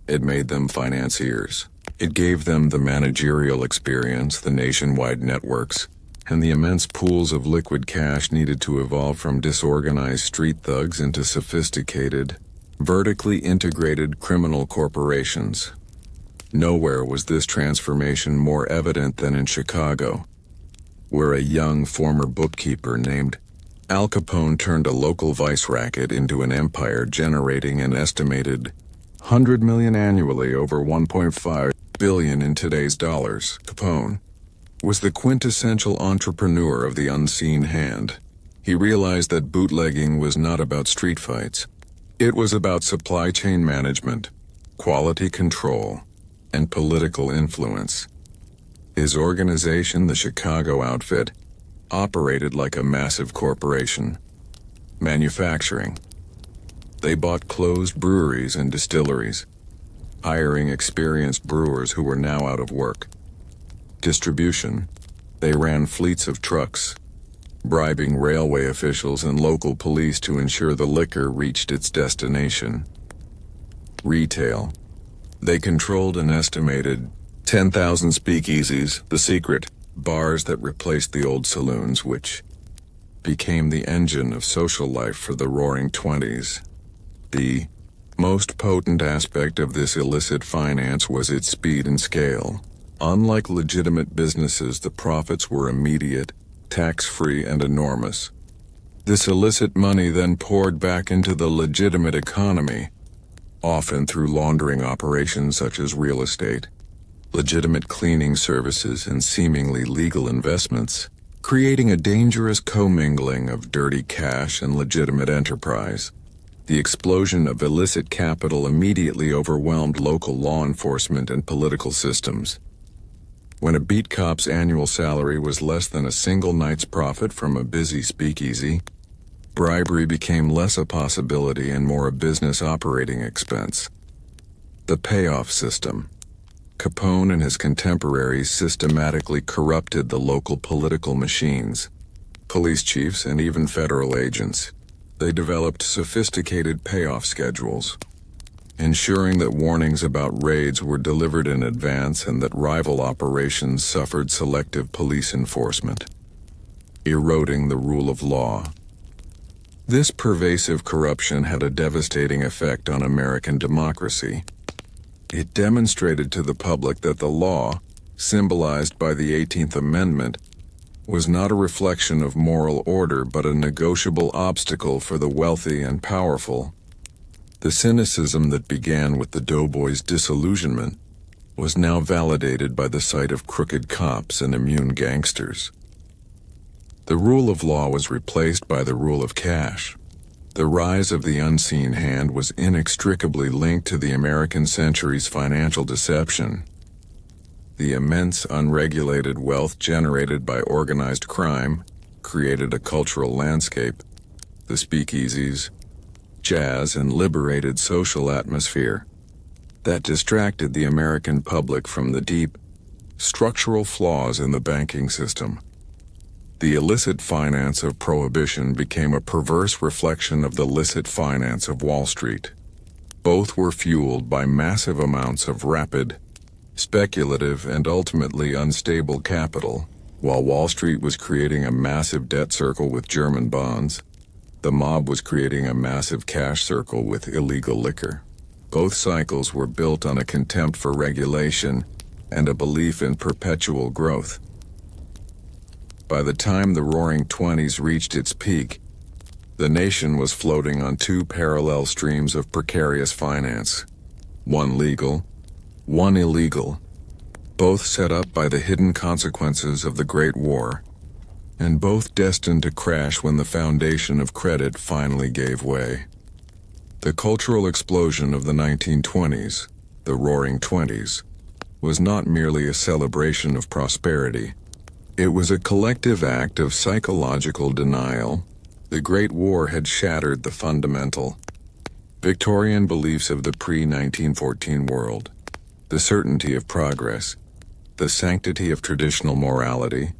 it made them financiers. It gave them the managerial experience, the nationwide networks, and the immense pools of liquid cash needed to evolve from disorganized street thugs into sophisticated, vertically integrated criminal corporations. Nowhere was this transformation more evident than in Chicago, where a young former bookkeeper named Al Capone turned a local vice racket into an empire generating an estimated $100 million annually, over $1.5 billion in today's dollars. Capone, was the quintessential entrepreneur of the unseen hand. He realized that bootlegging was not about street fights. It was about supply chain management, quality control, and political influence. His organization, the Chicago Outfit, operated like a massive corporation. Manufacturing. They bought closed breweries and distilleries, hiring experienced brewers who were now out of work. Distribution. They ran fleets of trucks, bribing railway officials and local police to ensure the liquor reached its destination. Retail. They controlled an estimated 10,000 speakeasies, the secret, bars that replaced the old saloons, which became the engine of social life for the Roaring Twenties. The most potent aspect of this illicit finance was its speed and scale. Unlike legitimate businesses, the profits were immediate, tax-free, and enormous. This illicit money then poured back into the legitimate economy, often through laundering operations such as real estate, legitimate cleaning services, and seemingly legal investments, creating a dangerous commingling of dirty cash and legitimate enterprise. The explosion of illicit capital immediately overwhelmed local law enforcement and political systems. When a beat cop's annual salary was less than a single night's profit from a busy speakeasy, bribery became less a possibility and more a business operating expense. The payoff system. Capone and his contemporaries systematically corrupted the local political machines, police chiefs, and even federal agents. They developed sophisticated payoff schedules, ensuring that warnings about raids were delivered in advance and that rival operations suffered selective police enforcement, eroding the rule of law. This pervasive corruption had a devastating effect on American democracy. It demonstrated to the public that the law, symbolized by the 18th Amendment, was not a reflection of moral order but a negotiable obstacle for the wealthy and powerful. The cynicism that began with the doughboys' disillusionment was now validated by the sight of crooked cops and immune gangsters. The rule of law was replaced by the rule of cash. The rise of the unseen hand was inextricably linked to the American century's financial deception. The immense unregulated wealth generated by organized crime created a cultural landscape, the speakeasies, jazz, and liberated social atmosphere that distracted the American public from the deep, structural flaws in the banking system. The illicit finance of Prohibition became a perverse reflection of the licit finance of Wall Street. Both were fueled by massive amounts of rapid, speculative, and ultimately unstable capital. While Wall Street was creating a massive debt circle with German bonds, the mob was creating a massive cash circle with illegal liquor. Both cycles were built on a contempt for regulation and a belief in perpetual growth. By the time the Roaring Twenties reached its peak, the nation was floating on two parallel streams of precarious finance, one legal, one illegal, both set up by the hidden consequences of the Great War, and both destined to crash when the foundation of credit finally gave way. The cultural explosion of the 1920s, the Roaring Twenties, was not merely a celebration of prosperity. It was a collective act of psychological denial. The Great War had shattered the fundamental Victorian beliefs of the pre-1914 world, the certainty of progress, the sanctity of traditional morality,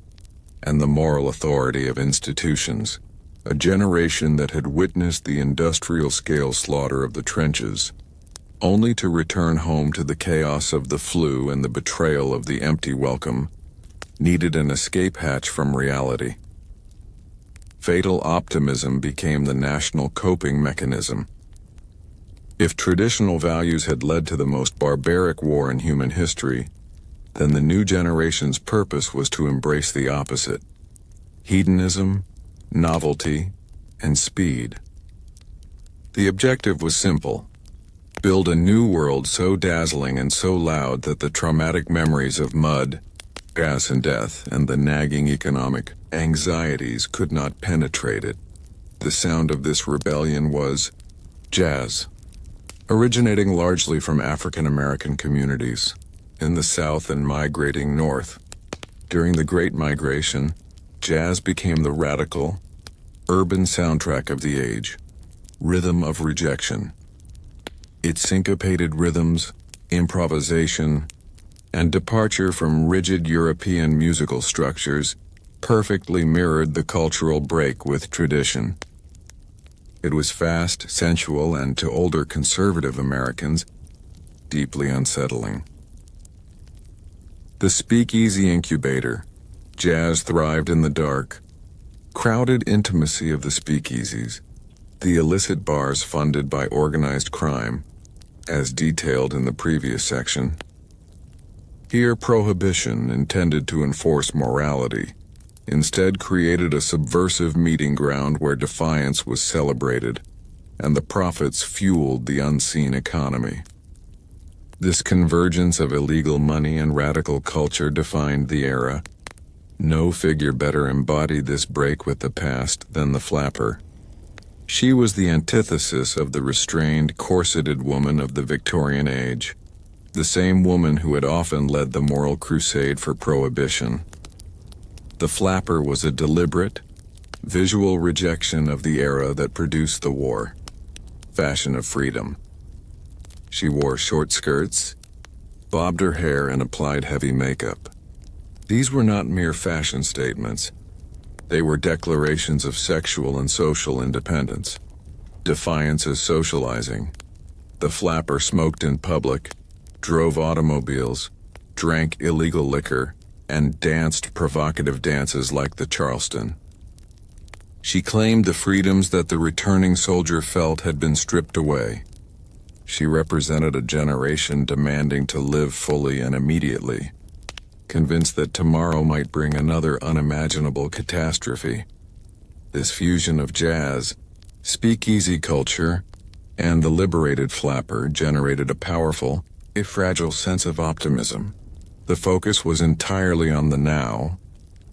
and the moral authority of institutions. A generation that had witnessed the industrial-scale slaughter of the trenches, only to return home to the chaos of the flu and the betrayal of the empty welcome, needed an escape hatch from reality. Fatal optimism became the national coping mechanism. If traditional values had led to the most barbaric war in human history, then the new generation's purpose was to embrace the opposite: hedonism, novelty, and speed. The objective was simple: build a new world so dazzling and so loud that the traumatic memories of mud, Gas and death and the nagging economic anxieties could not penetrate it. The sound of this rebellion was jazz, originating largely from African American communities in the South and migrating north. During the Great Migration, jazz became the radical, urban soundtrack of the age, rhythm of rejection. Its syncopated rhythms, improvisation, and departure from rigid European musical structures perfectly mirrored the cultural break with tradition. It was fast, sensual, and to older conservative Americans, deeply unsettling. The speakeasy incubator, jazz thrived in the dark, crowded intimacy of the speakeasies, the illicit bars funded by organized crime, as detailed in the previous section. Here, prohibition, intended to enforce morality, instead created a subversive meeting ground where defiance was celebrated, and the profits fueled the unseen economy. This convergence of illegal money and radical culture defined the era. No figure better embodied this break with the past than the flapper. She was the antithesis of the restrained, corseted woman of the Victorian age, the same woman who had often led the moral crusade for prohibition. The flapper was a deliberate, visual rejection of the era that produced the war, fashion of freedom. She wore short skirts, bobbed her hair, and applied heavy makeup. These were not mere fashion statements. They were declarations of sexual and social independence. Defiance as socializing. The flapper smoked in public, drove automobiles, drank illegal liquor, and danced provocative dances like the Charleston. She claimed the freedoms that the returning soldier felt had been stripped away. She represented a generation demanding to live fully and immediately, convinced that tomorrow might bring another unimaginable catastrophe. This fusion of jazz, speakeasy culture, and the liberated flapper generated a powerful, if fragile sense of optimism. The focus was entirely on the now,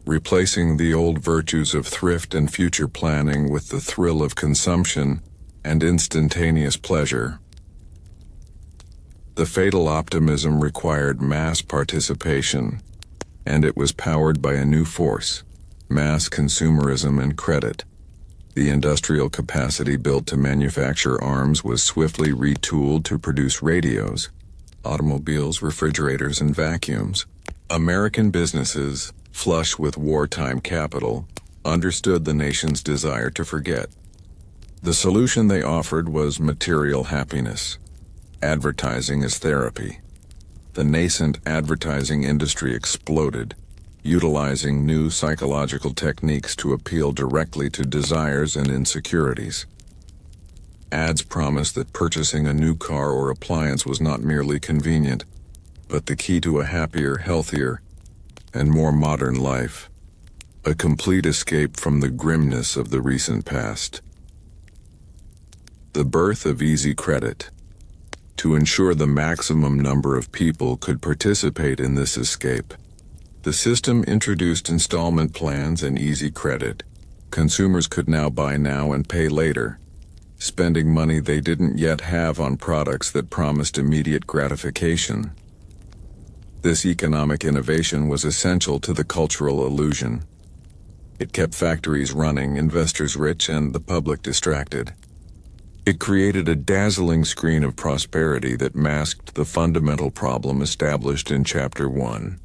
replacing the old virtues of thrift and future planning with the thrill of consumption and instantaneous pleasure. The fatal optimism required mass participation, and it was powered by a new force, mass consumerism and credit. The industrial capacity built to manufacture arms was swiftly retooled to produce radios, automobiles, refrigerators, and vacuums. American businesses, flush with wartime capital, understood the nation's desire to forget. The solution they offered was material happiness. Advertising as therapy. The nascent advertising industry exploded, utilizing new psychological techniques to appeal directly to desires and insecurities. Ads promised that purchasing a new car or appliance was not merely convenient, but the key to a happier, healthier, and more modern life. A complete escape from the grimness of the recent past. The birth of easy credit. To ensure the maximum number of people could participate in this escape, the system introduced installment plans and easy credit. Consumers could now buy now and pay later, spending money they didn't yet have on products that promised immediate gratification. This economic innovation was essential to the cultural illusion. It kept factories running, investors rich, and the public distracted. It created a dazzling screen of prosperity that masked the fundamental problem established in Chapter 1.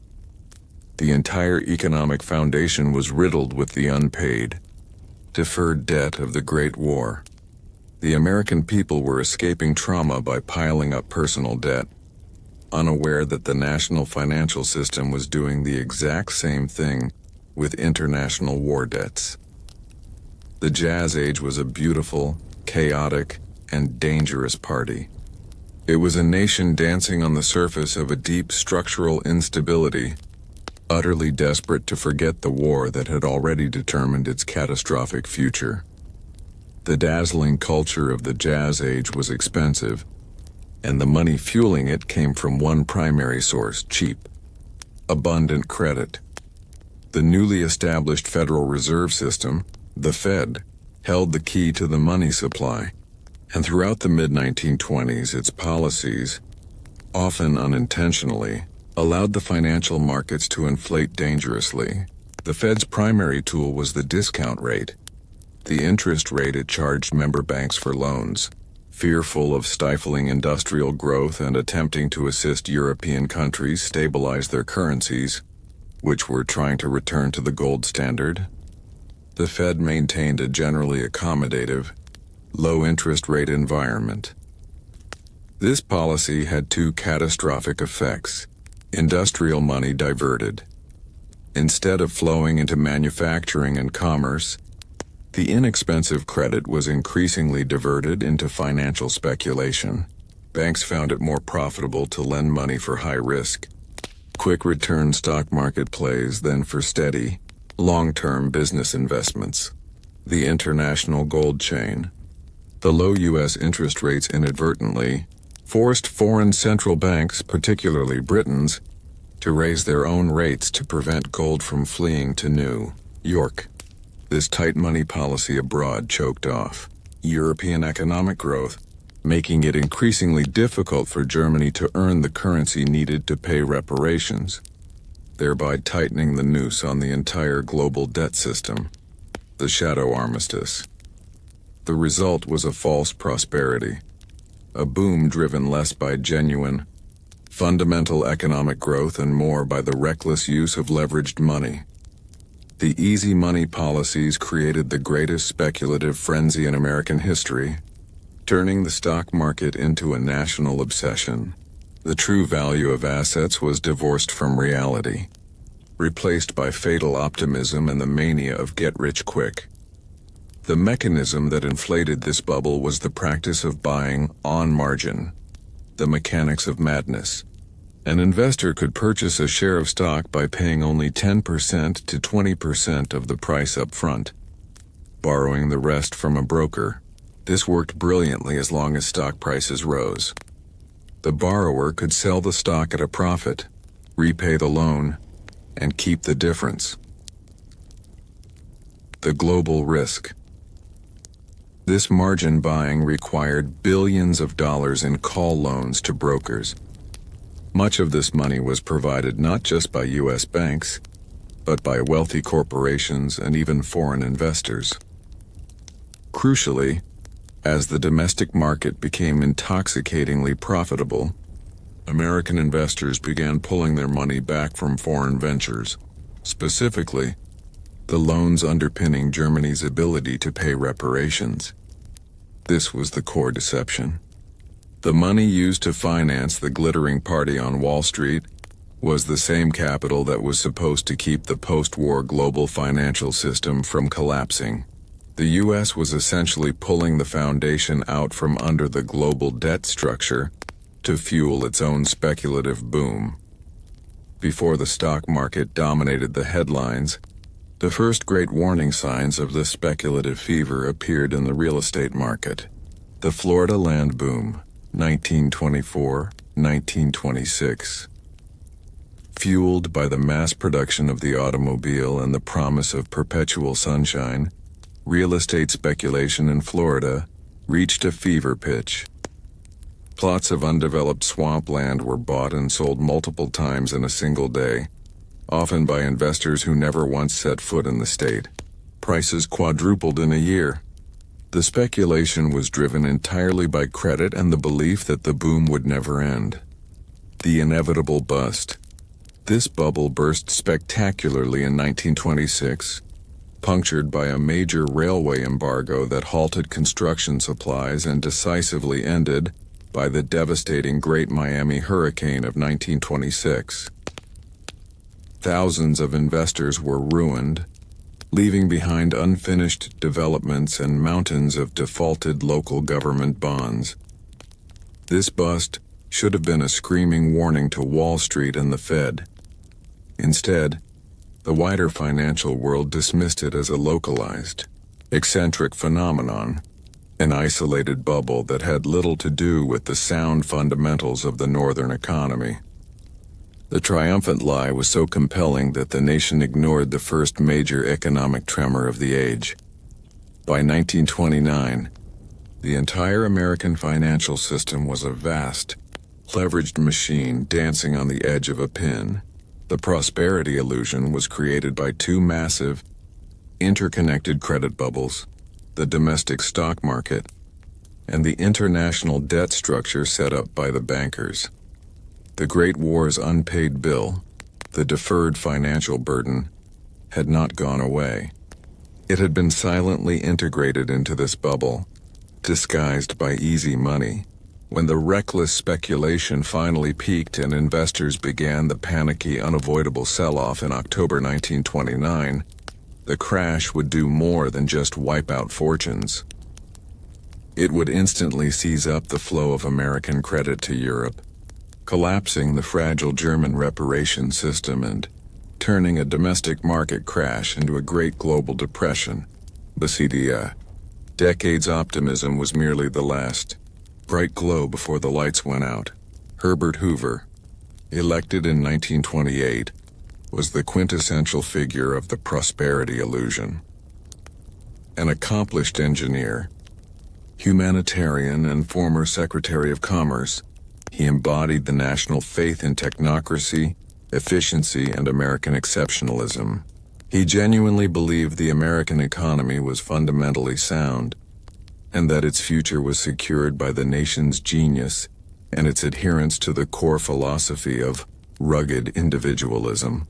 The entire economic foundation was riddled with the unpaid, deferred debt of the Great War. The American people were escaping trauma by piling up personal debt, unaware that the national financial system was doing the exact same thing with international war debts. The Jazz Age was a beautiful, chaotic, and dangerous party. It was a nation dancing on the surface of a deep structural instability, utterly desperate to forget the war that had already determined its catastrophic future. The dazzling culture of the Jazz Age was expensive, and the money fueling it came from one primary source: cheap, abundant credit. The newly established Federal Reserve System, the Fed, held the key to the money supply, and throughout the mid-1920s its policies, often unintentionally, allowed the financial markets to inflate dangerously. The Fed's primary tool was the discount rate, the interest rate it charged member banks for loans. Fearful of stifling industrial growth and attempting to assist European countries stabilize their currencies, which were trying to return to the gold standard, the Fed maintained a generally accommodative, low-interest rate environment. This policy had two catastrophic effects. Industrial money diverted. Instead of flowing into manufacturing and commerce, the inexpensive credit was increasingly diverted into financial speculation. Banks found it more profitable to lend money for high-risk, quick-return stock market plays than for steady, long-term business investments. The international gold chain. The low U.S. interest rates inadvertently forced foreign central banks, particularly Britain's, to raise their own rates to prevent gold from fleeing to New York. This tight money policy abroad choked off European economic growth, making it increasingly difficult for Germany to earn the currency needed to pay reparations, thereby tightening the noose on the entire global debt system. The shadow armistice. The result was a false prosperity, a boom driven less by genuine, fundamental economic growth and more by the reckless use of leveraged money. The easy money policies created the greatest speculative frenzy in American history, turning the stock market into a national obsession. The true value of assets was divorced from reality, replaced by fatal optimism and the mania of get rich quick. The mechanism that inflated this bubble was the practice of buying on margin, the mechanics of madness. An investor could purchase a share of stock by paying only 10% to 20% of the price up front, borrowing the rest from a broker. This worked brilliantly as long as stock prices rose. The borrower could sell the stock at a profit, repay the loan, and keep the difference. The global risk. This margin buying required billions of dollars in call loans to brokers. Much of this money was provided not just by U.S. banks, but by wealthy corporations and even foreign investors. Crucially, as the domestic market became intoxicatingly profitable, American investors began pulling their money back from foreign ventures, specifically, the loans underpinning Germany's ability to pay reparations. This was the core deception. The money used to finance the glittering party on Wall Street was the same capital that was supposed to keep the post-war global financial system from collapsing. The U.S. was essentially pulling the foundation out from under the global debt structure to fuel its own speculative boom. Before the stock market dominated the headlines, the first great warning signs of this speculative fever appeared in the real estate market. The Florida land boom, 1924-1926. Fueled by the mass production of the automobile and the promise of perpetual sunshine, real estate speculation in Florida reached a fever pitch. Plots of undeveloped swampland were bought and sold multiple times in a single day, often by investors who never once set foot in the state. Prices quadrupled in a year. The speculation was driven entirely by credit and the belief that the boom would never end. The inevitable bust. This bubble burst spectacularly in 1926, punctured by a major railway embargo that halted construction supplies and decisively ended by the devastating Great Miami Hurricane of 1926. Thousands of investors were ruined, leaving behind unfinished developments and mountains of defaulted local government bonds. This bust should have been a screaming warning to Wall Street and the Fed. Instead, the wider financial world dismissed it as a localized, eccentric phenomenon, an isolated bubble that had little to do with the sound fundamentals of the northern economy. The triumphant lie was so compelling that the nation ignored the first major economic tremor of the age. By 1929, the entire American financial system was a vast, leveraged machine dancing on the edge of a pin. The prosperity illusion was created by two massive, interconnected credit bubbles, the domestic stock market, and the international debt structure set up by the bankers. The Great War's unpaid bill, the deferred financial burden, had not gone away. It had been silently integrated into this bubble, disguised by easy money. When the reckless speculation finally peaked and investors began the panicky, unavoidable sell-off in October 1929, the crash would do more than just wipe out fortunes. It would instantly seize up the flow of American credit to Europe, collapsing the fragile German reparation system and turning a domestic market crash into a great global depression. The decade's optimism was merely the last bright glow before the lights went out. Herbert Hoover, elected in 1928, was the quintessential figure of the prosperity illusion. An accomplished engineer, humanitarian, and former Secretary of Commerce, he embodied the national faith in technocracy, efficiency, and American exceptionalism. He genuinely believed the American economy was fundamentally sound, and that its future was secured by the nation's genius and its adherence to the core philosophy of rugged individualism.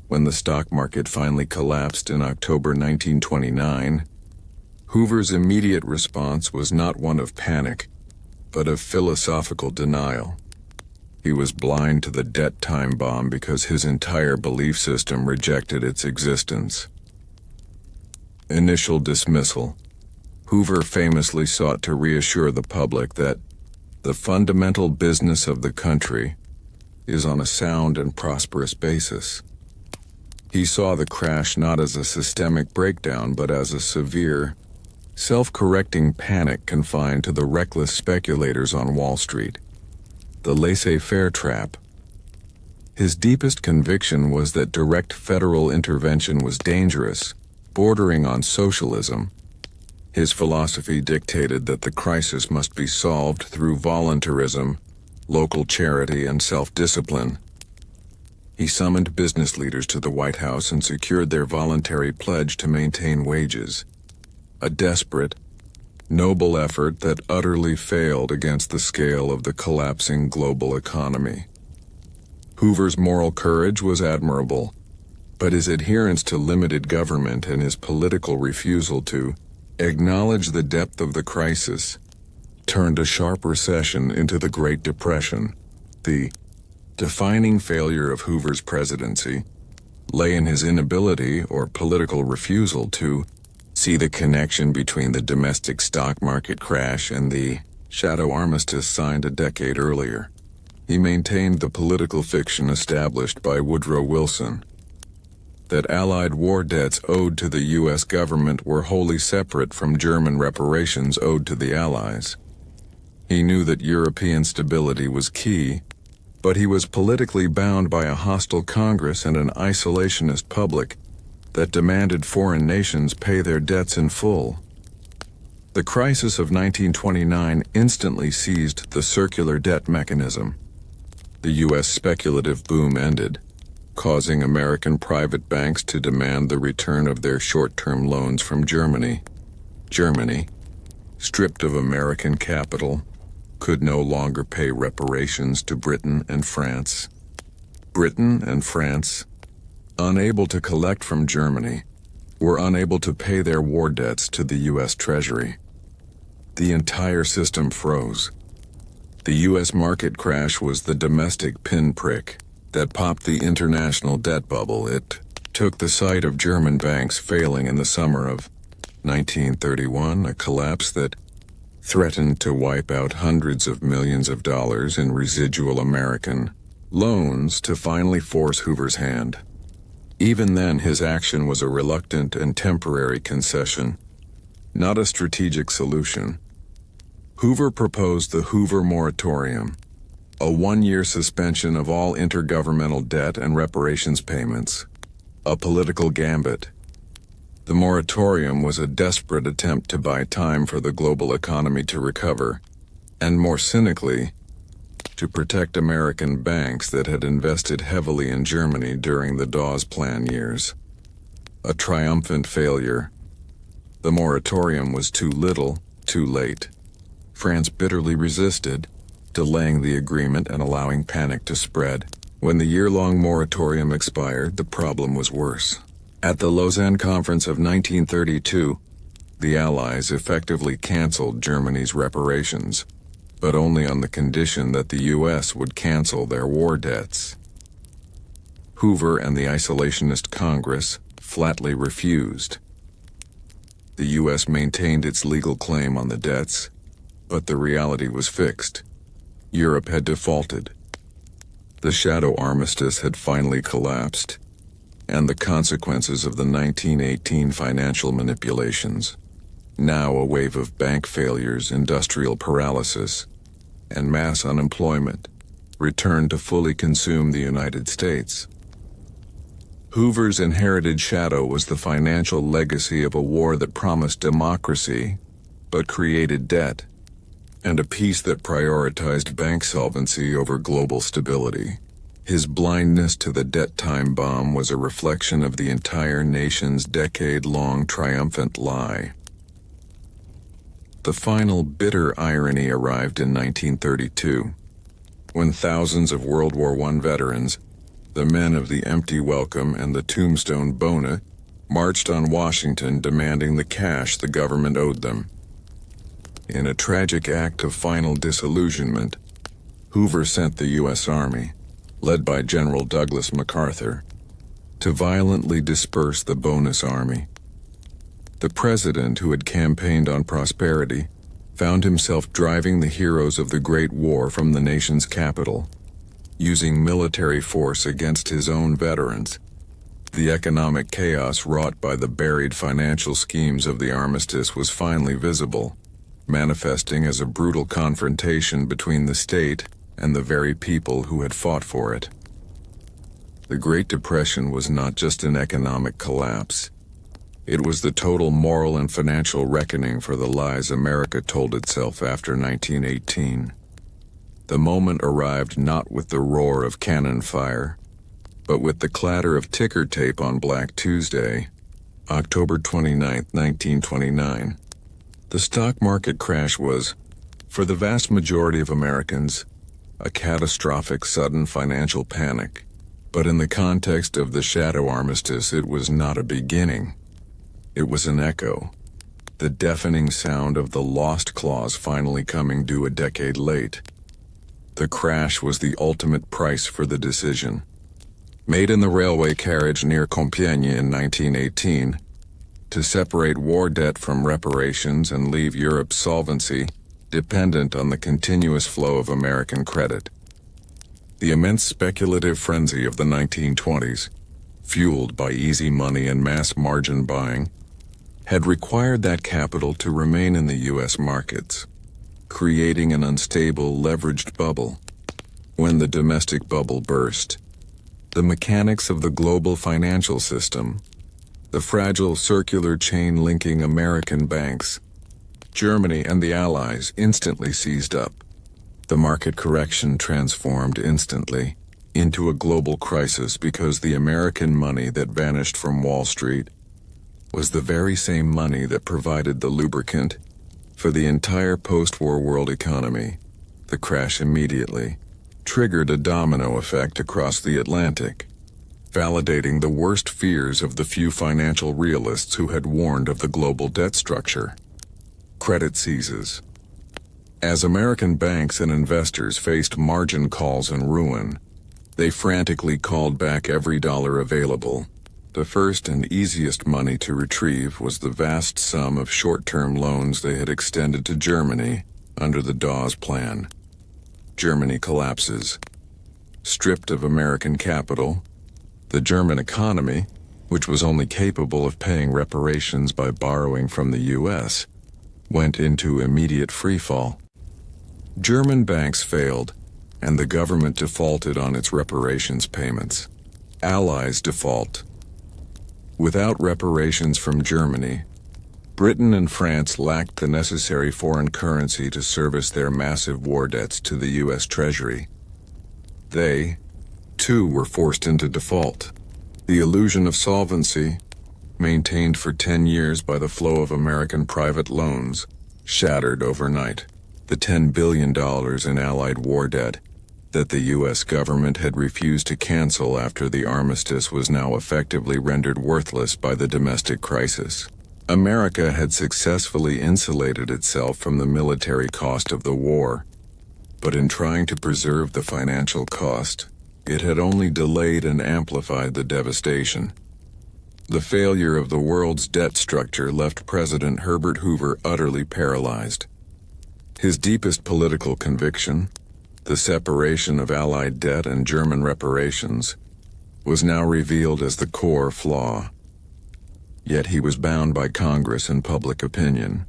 When the stock market finally collapsed in October 1929, Hoover's immediate response was not one of panic, but of philosophical denial. He was blind to the debt time bomb because his entire belief system rejected its existence. Initial dismissal. Hoover famously sought to reassure the public that the fundamental business of the country is on a sound and prosperous basis. He saw the crash not as a systemic breakdown, but as a severe, self-correcting panic confined to the reckless speculators on Wall Street, the laissez-faire trap. His deepest conviction was that direct federal intervention was dangerous, bordering on socialism. His philosophy dictated that the crisis must be solved through voluntarism, local charity, and self-discipline. He summoned business leaders to the White House and secured their voluntary pledge to maintain wages. A desperate, noble effort that utterly failed against the scale of the collapsing global economy. Hoover's moral courage was admirable, but his adherence to limited government and his political refusal to acknowledge the depth of the crisis turned a sharp recession into the Great Depression. The defining failure of Hoover's presidency lay in his inability or political refusal to see the connection between the domestic stock market crash and the shadow armistice signed a decade earlier. He maintained the political fiction established by Woodrow Wilson, that Allied war debts owed to the U.S. government were wholly separate from German reparations owed to the Allies. He knew that European stability was key, but he was politically bound by a hostile Congress and an isolationist public that demanded foreign nations pay their debts in full. The crisis of 1929 instantly seized the circular debt mechanism. The U.S. speculative boom ended, causing American private banks to demand the return of their short-term loans from Germany. Germany, stripped of American capital, could no longer pay reparations to Britain and France. Britain and France, unable to collect from Germany, were unable to pay their war debts to the U.S. Treasury. The entire system froze. The U.S. market crash was the domestic pinprick that popped the international debt bubble. It took the site of German banks failing in the summer of 1931, a collapse that threatened to wipe out hundreds of millions of dollars in residual American loans, to finally force Hoover's hand. Even then, his action was a reluctant and temporary concession, not a strategic solution. Hoover proposed the Hoover Moratorium, a 1-year suspension of all intergovernmental debt and reparations payments, a political gambit. The moratorium was a desperate attempt to buy time for the global economy to recover, and more cynically, to protect American banks that had invested heavily in Germany during the Dawes Plan years. A triumphant failure. The moratorium was too little, too late. France bitterly resisted, delaying the agreement and allowing panic to spread. When the year-long moratorium expired, the problem was worse. At the Lausanne Conference of 1932, the Allies effectively canceled Germany's reparations, but only on the condition that the U.S. would cancel their war debts. Hoover and the isolationist Congress flatly refused. The U.S. maintained its legal claim on the debts, but the reality was fixed. Europe had defaulted. The shadow armistice had finally collapsed, and the consequences of the 1918 financial manipulations, now a wave of bank failures, industrial paralysis, and mass unemployment, returned to fully consume the United States. Hoover's inherited shadow was the financial legacy of a war that promised democracy, but created debt, and a peace that prioritized bank solvency over global stability. His blindness to the debt time bomb was a reflection of the entire nation's decade-long triumphant lie. The final bitter irony arrived in 1932, when thousands of World War I veterans, the men of the empty welcome and the tombstone bonnet, marched on Washington demanding the cash the government owed them. In a tragic act of final disillusionment, Hoover sent the U.S. Army, led by General Douglas MacArthur, to violently disperse the bonus army. The president, who had campaigned on prosperity, found himself driving the heroes of the Great War from the nation's capital, using military force against his own veterans. The economic chaos wrought by the buried financial schemes of the Armistice was finally visible, manifesting as a brutal confrontation between the state and the very people who had fought for it. The Great Depression was not just an economic collapse. It was the total moral and financial reckoning for the lies America told itself after 1918. The moment arrived not with the roar of cannon fire, but with the clatter of ticker tape on Black Tuesday, October 29, 1929. The stock market crash was, for the vast majority of Americans, a catastrophic sudden financial panic. But in the context of the shadow armistice, it was not a beginning. It was an echo, the deafening sound of the lost clause finally coming due a decade late. The crash was the ultimate price for the decision. Made in the railway carriage near Compiègne in 1918, to separate war debt from reparations and leave Europe's solvency dependent on the continuous flow of American credit. The immense speculative frenzy of the 1920s, fueled by easy money and mass margin buying, had required that capital to remain in the U.S. markets, creating an unstable, leveraged bubble. When the domestic bubble burst, the mechanics of the global financial system, the fragile circular chain linking American banks, Germany and the Allies, instantly seized up. The market correction transformed instantly into a global crisis because the American money that vanished from Wall Street was the very same money that provided the lubricant for the entire post-war world economy. The crash immediately triggered a domino effect across the Atlantic, validating the worst fears of the few financial realists who had warned of the global debt structure. Credit seizes. As American banks and investors faced margin calls and ruin, they frantically called back every dollar available. The first and easiest money to retrieve was the vast sum of short-term loans they had extended to Germany under the Dawes Plan. Germany collapses. Stripped of American capital, the German economy, which was only capable of paying reparations by borrowing from the U.S., went into immediate freefall. German banks failed, and the government defaulted on its reparations payments. Allies default. Without reparations from Germany, Britain and France lacked the necessary foreign currency to service their massive war debts to the U.S. Treasury. They, too, were forced into default. The illusion of solvency, maintained for 10 years by the flow of American private loans, shattered overnight. The $10 billion in Allied war debt that the U.S. government had refused to cancel after the Armistice was now effectively rendered worthless by the domestic crisis. America had successfully insulated itself from the military cost of the war, but in trying to preserve the financial cost, it had only delayed and amplified the devastation. The failure of the world's debt structure left President Herbert Hoover utterly paralyzed. His deepest political conviction, the separation of Allied debt and German reparations, was now revealed as the core flaw. Yet he was bound by Congress and public opinion,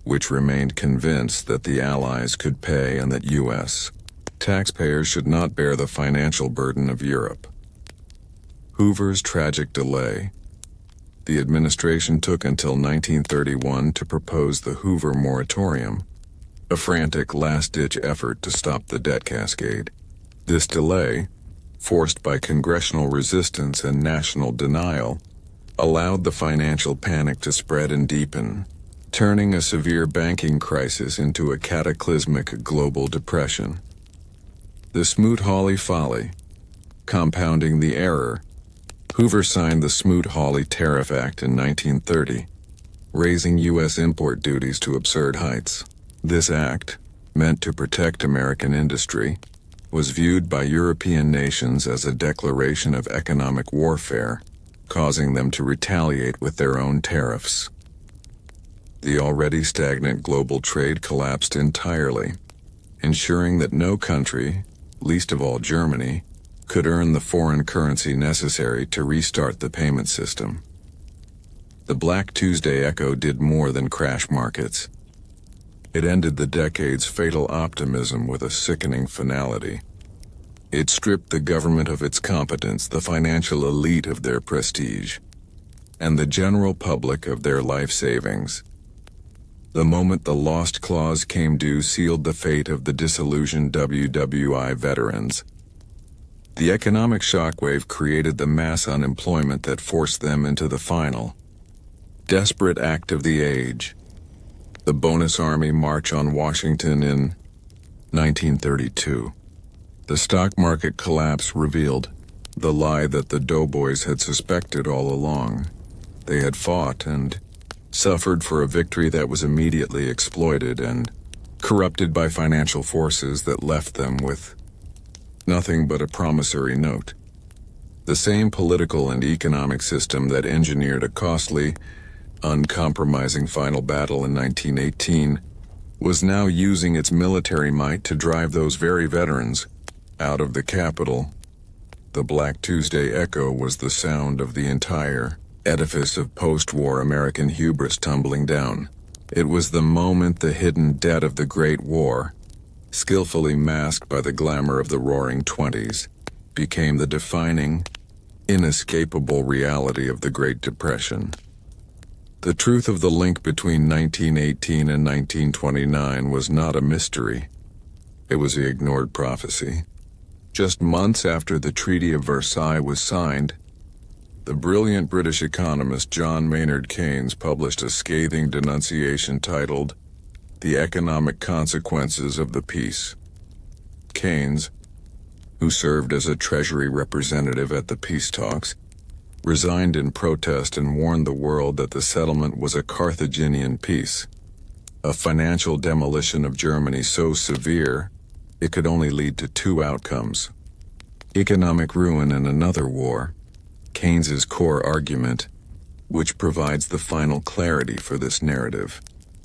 which remained convinced that the Allies could pay and that U.S. taxpayers should not bear the financial burden of Europe. Hoover's tragic delay. The administration took until 1931 to propose the Hoover moratorium, a frantic last-ditch effort to stop the debt cascade. This delay, forced by congressional resistance and national denial, allowed the financial panic to spread and deepen, turning a severe banking crisis into a cataclysmic global depression. The Smoot-Hawley folly, compounding the error, Hoover signed the Smoot-Hawley Tariff Act in 1930, raising U.S. import duties to absurd heights. This act, meant to protect American industry, was viewed by European nations as a declaration of economic warfare, causing them to retaliate with their own tariffs. The already stagnant global trade collapsed entirely, ensuring that no country, least of all Germany, could earn the foreign currency necessary to restart the payment system. The Black Tuesday echo did more than crash markets. It ended the decade's fatal optimism with a sickening finality. It stripped the government of its competence, the financial elite of their prestige, and the general public of their life savings. The moment the lost clause came due sealed the fate of the disillusioned WWI veterans. The economic shockwave created the mass unemployment that forced them into the final, desperate act of the age, the Bonus Army March on Washington in 1932. The stock market collapse revealed the lie that the doughboys had suspected all along. They had fought and suffered for a victory that was immediately exploited and corrupted by financial forces that left them with nothing but a promissory note. The same political and economic system that engineered a costly, uncompromising final battle in 1918 was now using its military might to drive those very veterans out of the capital. The Black Tuesday echo was the sound of the entire edifice of post-war American hubris tumbling down. It was the moment the hidden debt of the Great War, skillfully masked by the glamour of the Roaring Twenties, became the defining, inescapable reality of the Great Depression. The truth of the link between 1918 and 1929 was not a mystery. It was the ignored prophecy. Just months after the Treaty of Versailles was signed, the brilliant British economist John Maynard Keynes published a scathing denunciation titled The Economic Consequences of the Peace. Keynes, who served as a Treasury representative at the peace talks, resigned in protest and warned the world that the settlement was a Carthaginian peace, a financial demolition of Germany so severe it could only lead to two outcomes: economic ruin and another war. Keynes's core argument, which provides the final clarity for this narrative,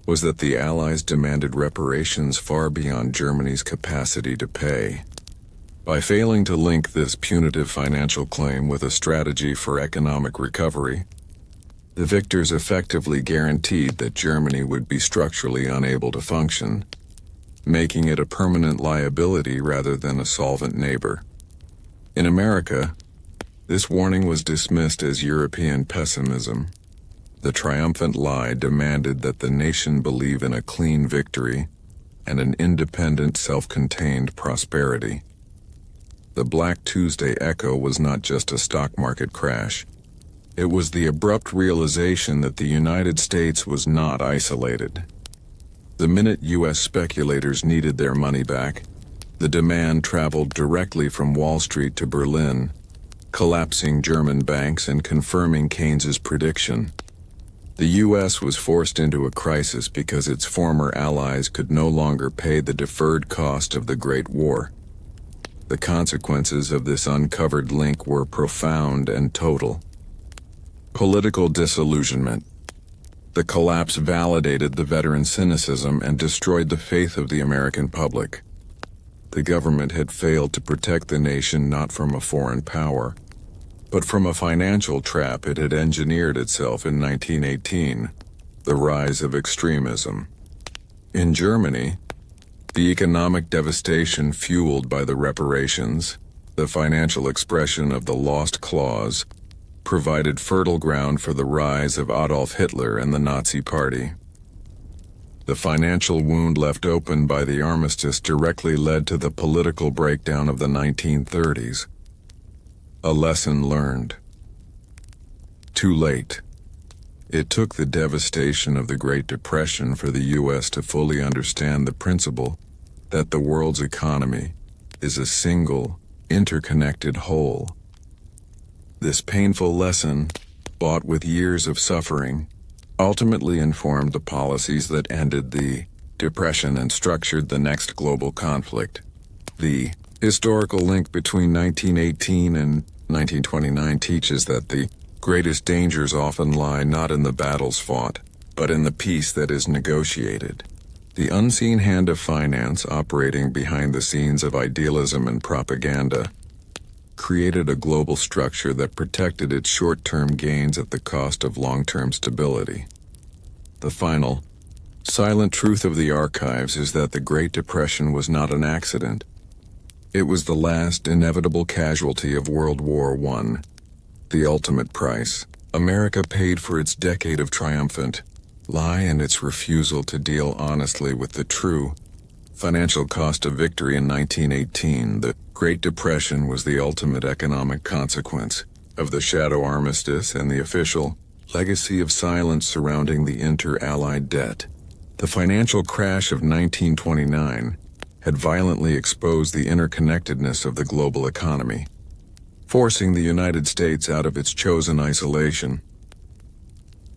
was that the Allies demanded reparations far beyond Germany's capacity to pay. By failing to link this punitive financial claim with a strategy for economic recovery, the victors effectively guaranteed that Germany would be structurally unable to function, making it a permanent liability rather than a solvent neighbor. In America, this warning was dismissed as European pessimism. The triumphant lie demanded that the nation believe in a clean victory and an independent, self-contained prosperity. The Black Tuesday echo was not just a stock market crash. It was the abrupt realization that the United States was not isolated. The minute U.S. speculators needed their money back, the demand traveled directly from Wall Street to Berlin, collapsing German banks and confirming Keynes's prediction. The U.S. was forced into a crisis because its former allies could no longer pay the deferred cost of the Great War. The consequences of this uncovered link were profound and total. Political disillusionment. The collapse validated the veteran cynicism and destroyed the faith of the American public. The government had failed to protect the nation not from a foreign power, but from a financial trap it had engineered itself in 1918, the rise of extremism. In Germany, the economic devastation fueled by the reparations, the financial expression of the lost clause, provided fertile ground for the rise of Adolf Hitler and the Nazi Party. The financial wound left open by the Armistice directly led to the political breakdown of the 1930s. A lesson learned. Too late. It took the devastation of the Great Depression for the U.S. to fully understand the principle that the world's economy is a single, interconnected whole. This painful lesson, bought with years of suffering, ultimately informed the policies that ended the Depression and structured the next global conflict. The historical link between 1918 and 1929 teaches that the greatest dangers often lie not in the battles fought, but in the peace that is negotiated. The unseen hand of finance operating behind the scenes of idealism and propaganda created a global structure that protected its short-term gains at the cost of long-term stability. The final, silent truth of the archives is that the Great Depression was not an accident. It was the last inevitable casualty of World War I, the ultimate price America paid for its decade of triumphant lie and its refusal to deal honestly with the true financial cost of victory in 1918. The Great Depression was the ultimate economic consequence of the shadow armistice and the official legacy of silence surrounding the inter-allied debt. The financial crash of 1929 had violently exposed the interconnectedness of the global economy, forcing the United States out of its chosen isolation.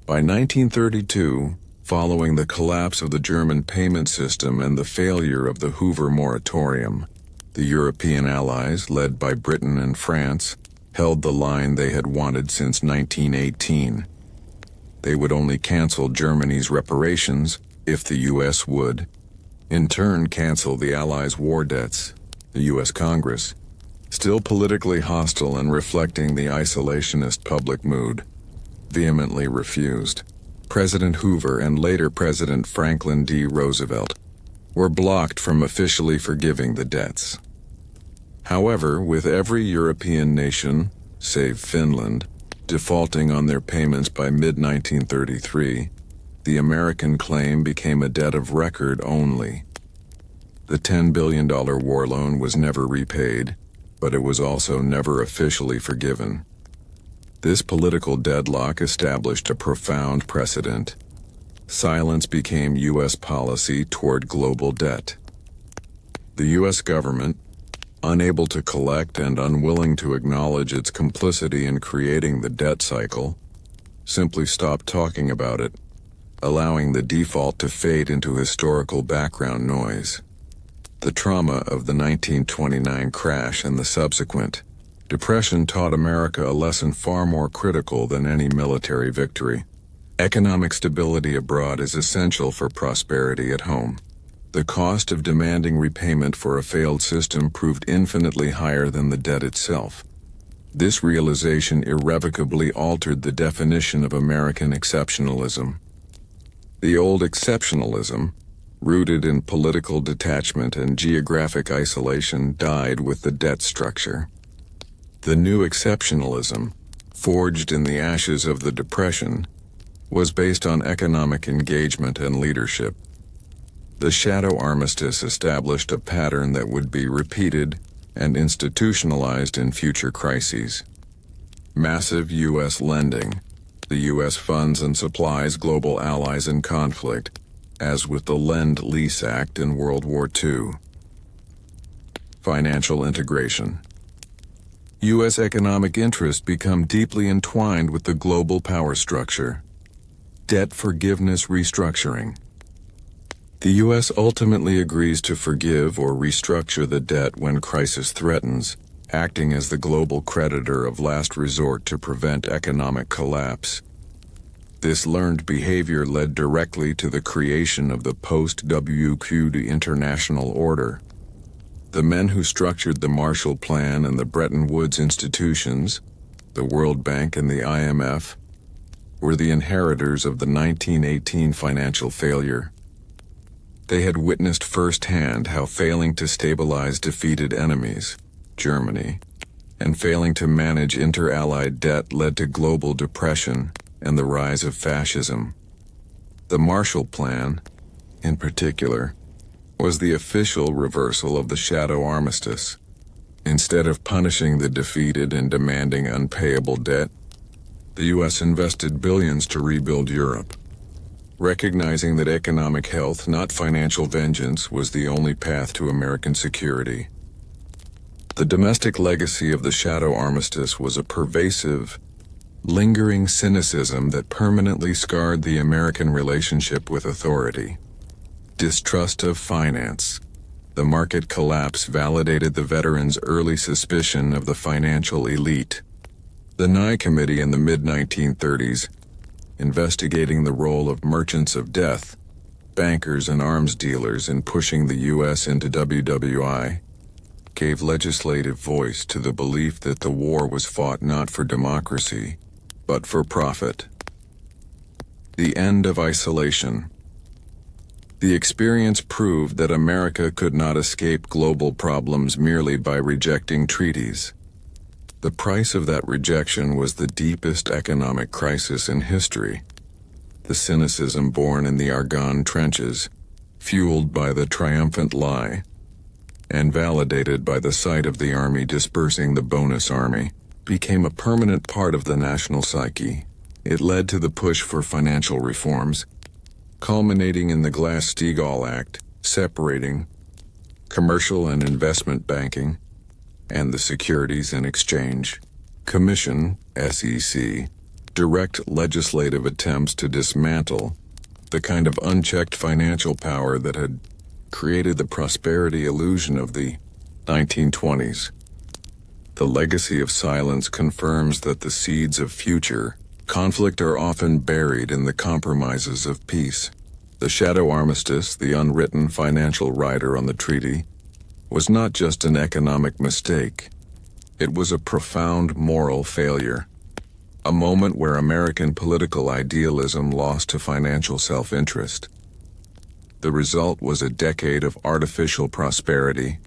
By 1932, following the collapse of the German payment system and the failure of the Hoover moratorium, the European allies, led by Britain and France, held the line they had wanted since 1918. They would only cancel Germany's reparations if the U.S. would, in turn, cancel the Allies' war debts. The U.S. Congress, still politically hostile and reflecting the isolationist public mood, vehemently refused. President Hoover and later President Franklin D. Roosevelt were blocked from officially forgiving the debts. However, with every European nation, save Finland, defaulting on their payments by mid-1933, the American claim became a debt of record only. The $10 billion war loan was never repaid, but it was also never officially forgiven. This political deadlock established a profound precedent. Silence became U.S. policy toward global debt. The U.S. government, unable to collect and unwilling to acknowledge its complicity in creating the debt cycle, simply stopped talking about it, allowing the default to fade into historical background noise. The trauma of the 1929 crash and the subsequent Depression taught America a lesson far more critical than any military victory. Economic stability abroad is essential for prosperity at home. The cost of demanding repayment for a failed system proved infinitely higher than the debt itself. This realization irrevocably altered the definition of American exceptionalism. The old exceptionalism, rooted in political detachment and geographic isolation, died with the debt structure. The new exceptionalism, forged in the ashes of the Depression, was based on economic engagement and leadership. The shadow armistice established a pattern that would be repeated and institutionalized in future crises. Massive U.S. lending, the U.S. funds and supplies global allies in conflict, as with the Lend-Lease Act in World War II. Financial integration. U.S. economic interests become deeply entwined with the global power structure. Debt forgiveness restructuring. The U.S. ultimately agrees to forgive or restructure the debt when crisis threatens, acting as the global creditor of last resort to prevent economic collapse. This learned behavior led directly to the creation of the post-WQD international order. The men who structured the Marshall Plan and the Bretton Woods institutions, the World Bank and the IMF, were the inheritors of the 1918 financial failure. They had witnessed firsthand how failing to stabilize defeated enemies, Germany, and failing to manage inter-allied debt led to global depression and the rise of fascism. The Marshall Plan, in particular, was the official reversal of the shadow armistice. Instead of punishing the defeated and demanding unpayable debt, the U.S. invested billions to rebuild Europe. Recognizing that economic health, not financial vengeance, was the only path to American security. The domestic legacy of the shadow armistice was a pervasive, lingering cynicism that permanently scarred the American relationship with authority. Distrust of finance. The market collapse validated the veterans' early suspicion of the financial elite. The Nye Committee in the mid-1930s, investigating the role of merchants of death, bankers and arms dealers in pushing the U.S. into WWI, gave legislative voice to the belief that the war was fought not for democracy, but for profit. The end of isolation. The experience proved that America could not escape global problems merely by rejecting treaties. The price of that rejection was the deepest economic crisis in history. The cynicism born in the Argonne trenches, fueled by the triumphant lie, and validated by the sight of the army dispersing the bonus army, became a permanent part of the national psyche. It led to the push for financial reforms, culminating in the Glass-Steagall Act, separating commercial and investment banking, and the Securities and Exchange Commission, SEC, direct legislative attempts to dismantle the kind of unchecked financial power that had created the prosperity illusion of the 1920s. The legacy of silence confirms that the seeds of future conflict are often buried in the compromises of peace. The shadow armistice, the unwritten financial rider on the treaty, was not just an economic mistake. It was a profound moral failure. A moment where American political idealism lost to financial self-interest. The result was a decade of artificial prosperity,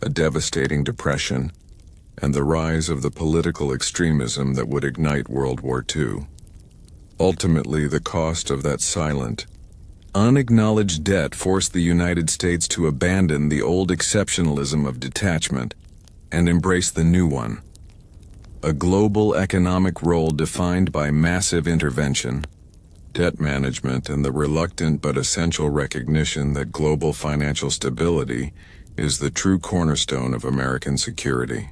a devastating depression, and the rise of the political extremism that would ignite World War II. Ultimately, the cost of that silent, unacknowledged debt forced the United States to abandon the old exceptionalism of detachment and embrace the new one. A global economic role defined by massive intervention, debt management, and the reluctant but essential recognition that global financial stability is the true cornerstone of American security.